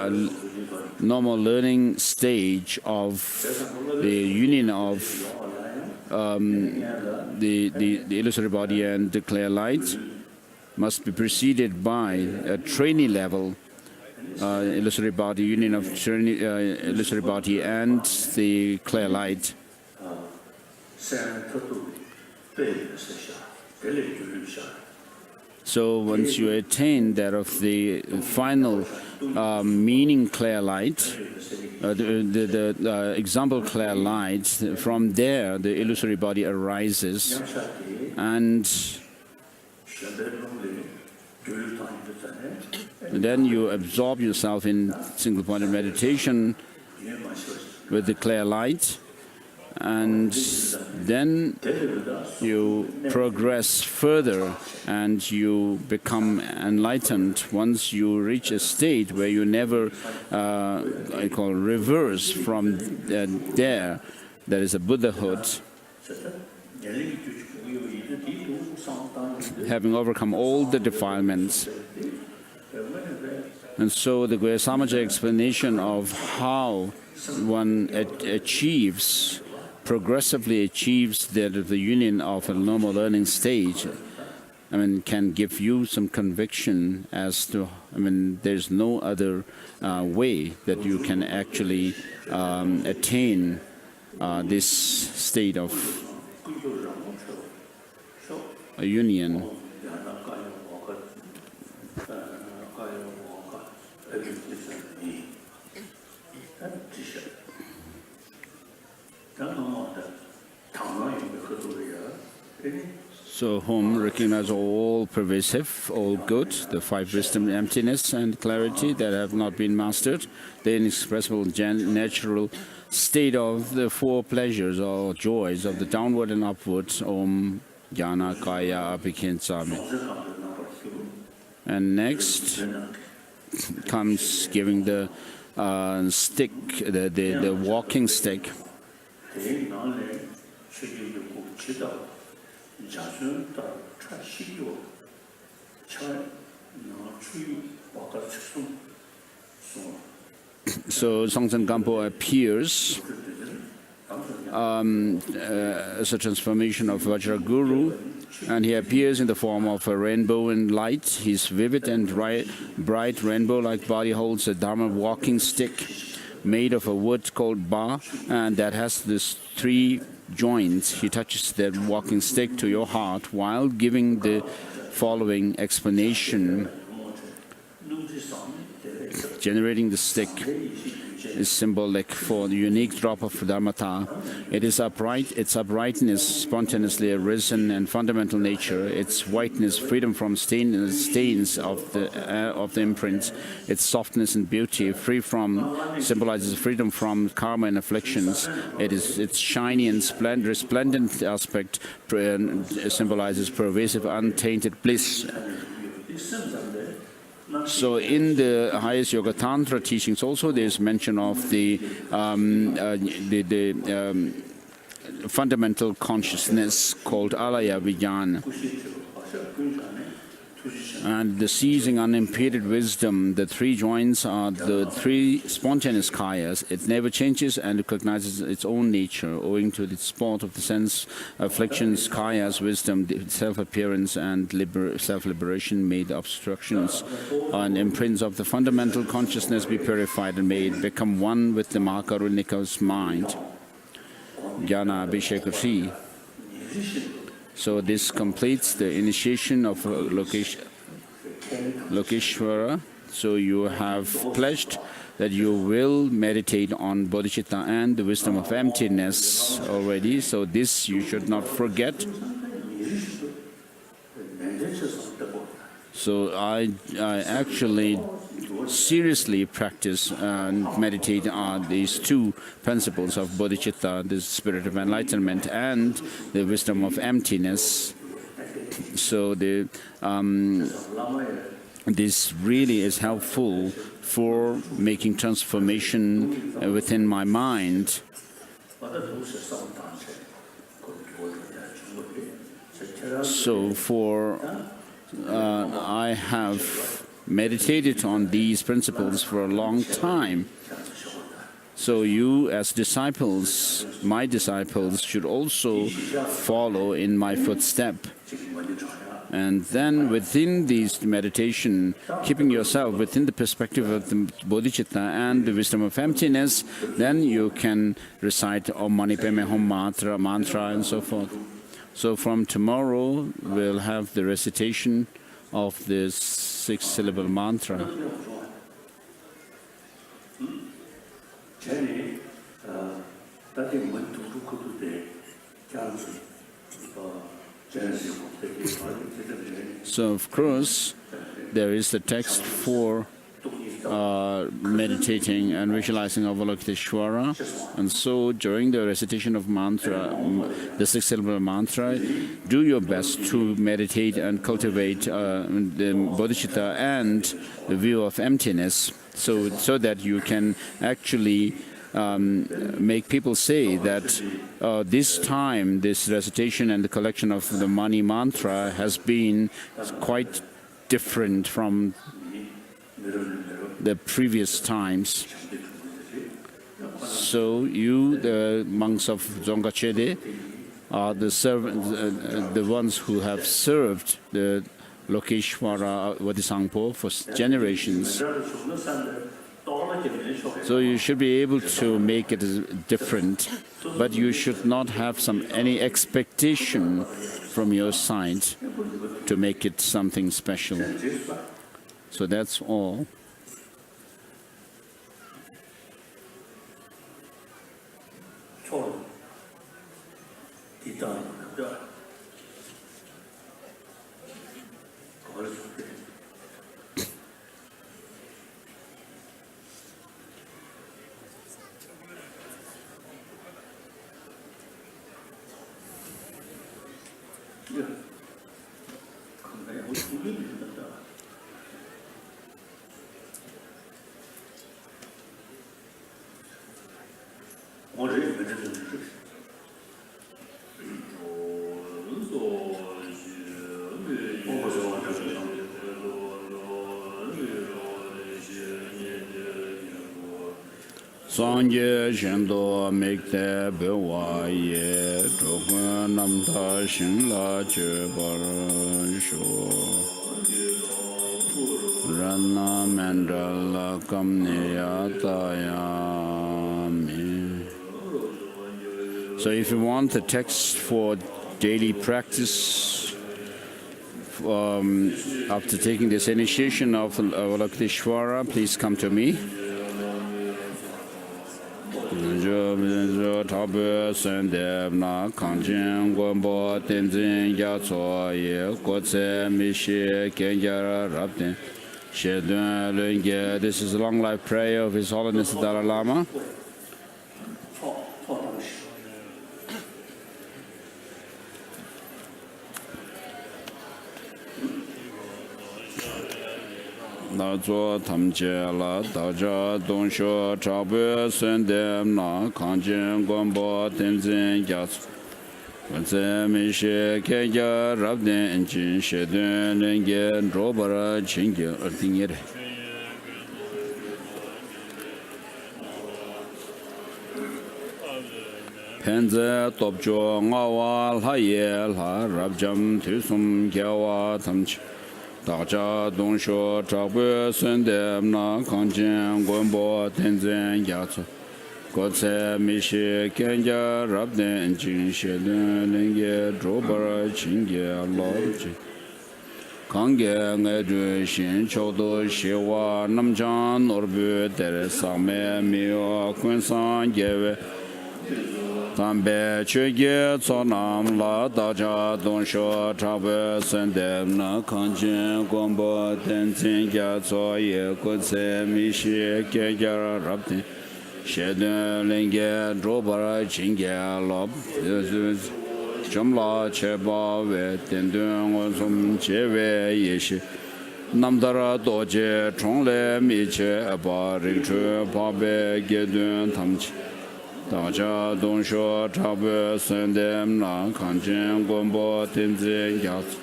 normal learning stage of the union of the illusory body and the clear light must be preceded by a trainee level illusory body, union of illusory body and the clear light. So once you attain that of the final meaning clear light, the example clear light, from there the illusory body arises, and then you absorb yourself in single-pointed meditation with the clear light, and then you progress further and you become enlightened once you reach a state where you never reverse from there. That is a Buddhahood. Having overcome all the defilements. And so the Guhyasamaja explanation of how one progressively achieves the union of a normal learning stage, can give you some conviction as to, there's no other way that you can actually attain this state of a union. So whom recognize all pervasive, all good, the five wisdom, emptiness and clarity that have not been mastered, the inexpressible natural state of the four pleasures or joys of the downward and upward, Om Jnana Kaya Abhikhensami. And next comes giving the stick, the walking stick. So Songtsen Gampo appears as a transformation of Vajraguru, and he appears in the form of a rainbow and light. His vivid and bright rainbow-like body holds a Dharma walking stick made of a wood called ba, and that has these three joints. He touches that walking stick to your heart while giving the following explanation. Generating the stick is symbolic for the unique drop of Dharmata. It is upright, its uprightness spontaneously arisen and fundamental nature, its whiteness, freedom from stains of the imprints, its softness and beauty, symbolizes freedom from karma and afflictions. It is its shiny and resplendent aspect symbolizes pervasive, untainted bliss. So in the highest Yoga Tantra teachings also there's mention of the fundamental consciousness called Alaya Vijnana. And the seizing unimpeded wisdom, the three joints are the three spontaneous kayas. It never changes and recognizes its own nature, owing to the sport of the sense afflictions, kayas, wisdom, self-appearance and self-liberation made obstructions and imprints of the fundamental consciousness be purified and made become one with the Mahakarunika's mind. Jnana Abhishekati. So this completes the initiation of Lokeshvara. So you have pledged that you will meditate on bodhicitta and the wisdom of emptiness already. So this you should not forget. So I actually seriously practice and meditate on these two principles of bodhicitta, the spirit of enlightenment, and the wisdom of emptiness. So this really is helpful for making transformation within my mind. So I have meditated on these principles for a long time. So you as disciples, my disciples, should also follow in my footstep. And then within these meditation, keeping yourself within the perspective of the bodhicitta and the wisdom of emptiness, then you can recite Om Mani Padme Hum mantra and so forth. So from tomorrow we'll have the recitation of this 6-syllable mantra. So of course there is the text for meditating and visualizing Avalokiteshvara, and so during the recitation of mantra, the 6-syllable mantra, do your best to meditate and cultivate the bodhicitta and the view of emptiness, so that you can actually make people say that this time, this recitation and the collection of the Mani mantra has been quite different from the previous times. So you, the monks of Dzongachede, are the ones who have served the Lokeshvara Vadisangpo for generations. So you should be able to make it different, but you should not have any expectation from your side. to make it something special. So that's all. Sangye shendo mekte bewa ye chokwen namta shingla che bar sho Rana mandala kamne yataya me. So if you want the text for daily practice after taking this initiation of Avalokiteshvara, please come to me. Tabe sendev na kanjin gombo tenzin yatso ye kotse mishi kenjara rabden shedun lenge. This is a long life prayer of His Holiness the Dalai Lama. Nazo tamje la daja dongsho chabe sendem na kanjin gombo tenzin yatso kotse mishi kenjara rabden jin shedun lenge robara chingye erdingere. Penze topjo ngawa lhaye lha rabjam tusum gyawa tamche daja dongsho chakwe sendem na kanjin gombo tenzin yatso kotse mishi kenja rabden jin shedun lenge drobara chingye lobje kange ngedun shin chodo shewa namjan orbu tere same miyo kunsan gewe Tambe chöge tsonam la daja dongsho chabe sendem na kanjin gombo tenzin gyatso ye kotse mishi kegyara rabden shedun lenge drobara chingye lob chamla cheba we tendun onsum chewe yeshi namdara doje chongle miche aba rikchu pabe gedun tamchi daja dongsho chabe sendem na kanjin gombo tenzin yatso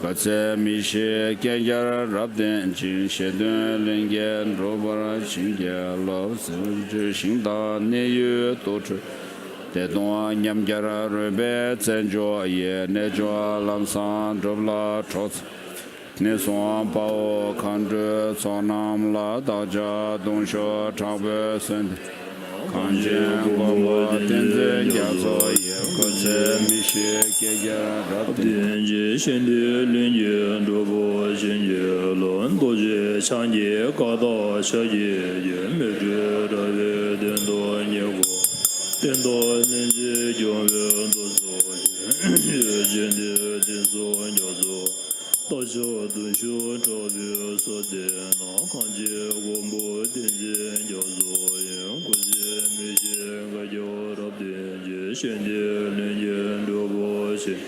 kotse mishi kenjara rabden jin shedun lenge drobara chingye lob sirje shingda neyu tochu dedon nyamgyara rube tsenjo ye nejo lamsan drobla chotsi neson pao kanju tsonam la daja dongsho chabe sendem kanjin gombo tenzin gyatso ye kotse mishi kegyara rabden shende lenge drobo shenje lon doje changye kada shaye ye meje rave dendo nyego dendo nenje gyomwe dozo ye jende denzo nyozo dajo dunsho chabe sode na kanje gombo tenzin gyatso ye kotse mishi kegyara rabden ye shende lenge drobo shenje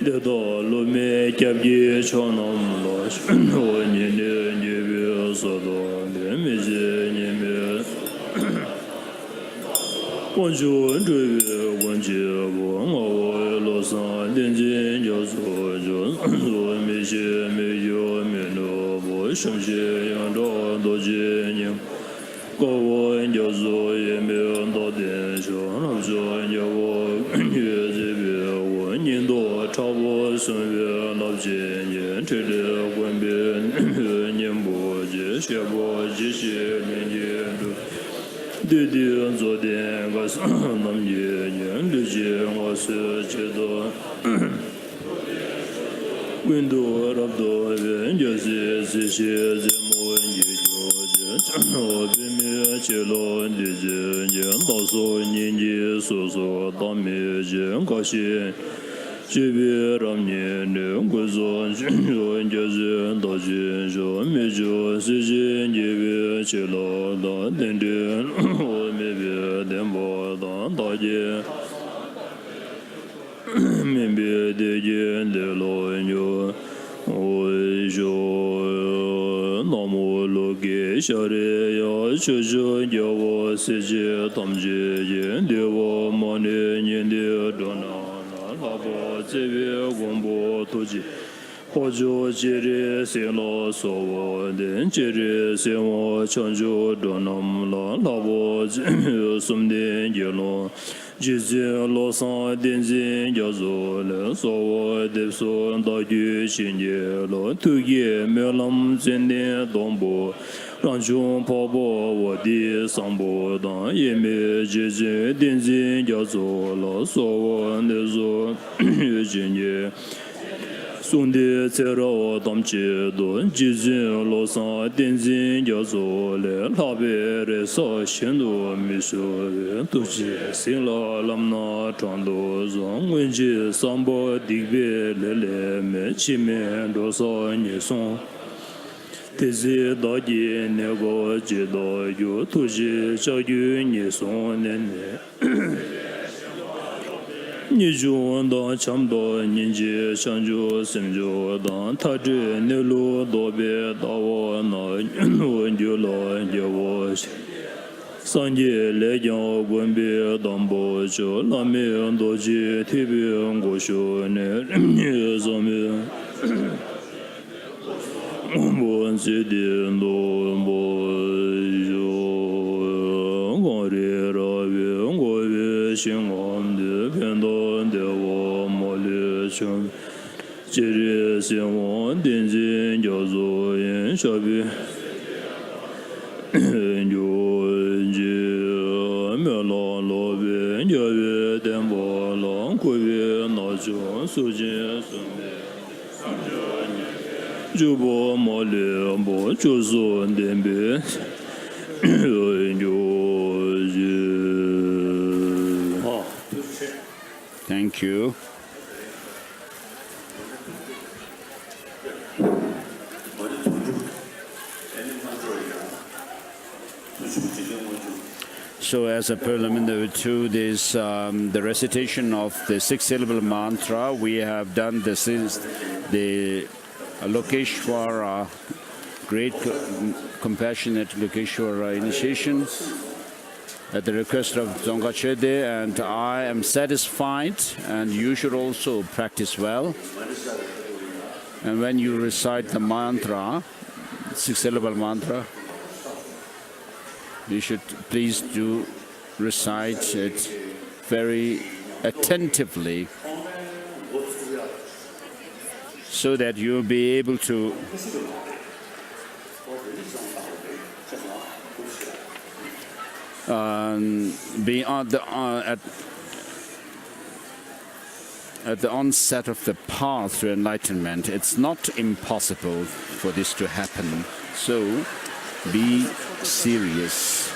Dedo lume kyabye chonam la shno nyene nyebe sodo meje nyeme wanju ndwe wanje bo ngo lo san lenje nyozo jo meje meyo meno bo shomje yando doje nyem go wo nyozo yeme ndo de jo no jo nyowo yeze nindo chabo sunwe labje yen chede gwenbe nyembo je shebo je she menye de de anzo de gas namye yen de je ngose chedo Window of the Joseph, the moon, you be me, Chilo, and the also Ninja, so damage, Goshi, Chibi Ramni, Guzon, Joseph, Doji, Mijo, Sijin, Jibi, Chilo, Dendin, or maybe Dembo, Doji. Maybe the yen the law in your no more logi shari ya chuju yawa siji tamji the war money in the dona labo zivi gombo toji Hojo jiri silo sowo den jiri sewo chanju donam la labo sumden yelo Jizi lo san denzi yazo le sowo depso da yu shinye lo tuye melam zende dombo Ranjung pabo wadi sambo dan yeme jizi denzi yazo lo sowo nezo shinye Sunde Zero Damchi Don Jizin Losan Denzin Yazo Le Labe Resa Shindu Misho Tuji Singla Lamna Chando Zong Wenji Sambo Digbe Lele Me Chime Dosa Nyeson Tezi Daji Nego Jido Yu Tuji Chayu Nyeson Nene Niju dan chamdo ninji shanju simju dan taji nilu dobe dawa na nju la yewo sanje le yang gwenbe dambo jo lame doji tibi ngosho ne zame bon sidi ndo bo jo ngore rawe ngore shingam de pendo Jiri Siwan Dinjin Yazo Yin Shabi Nyoji Mela Lobi Nyawe Dembo Lang Kubi Najo Sujin Sumi Jubo Mali Mbo Chuzo Dembi Nyoji Thank you. So as a preliminary to this, the recitation of the six-syllable mantra, we have done this is the Lokeshwara, great compassionate Lokeshwara initiation at the request of Dzongkha Chödye, and I am satisfied, and you should also practice well. And when you recite the mantra, six-syllable mantra, you should please do recite it very attentively so that you'll be able to be at the onset of the path to enlightenment. It's not impossible for this to happen. So be serious.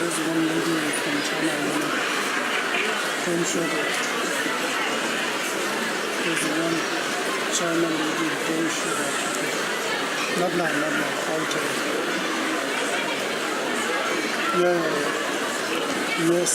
There's one lady from China, there's one China lady, very sure. Not now, outer. Yeah. Yes.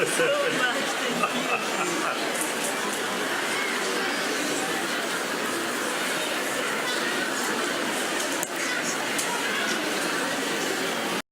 so much. Thank you.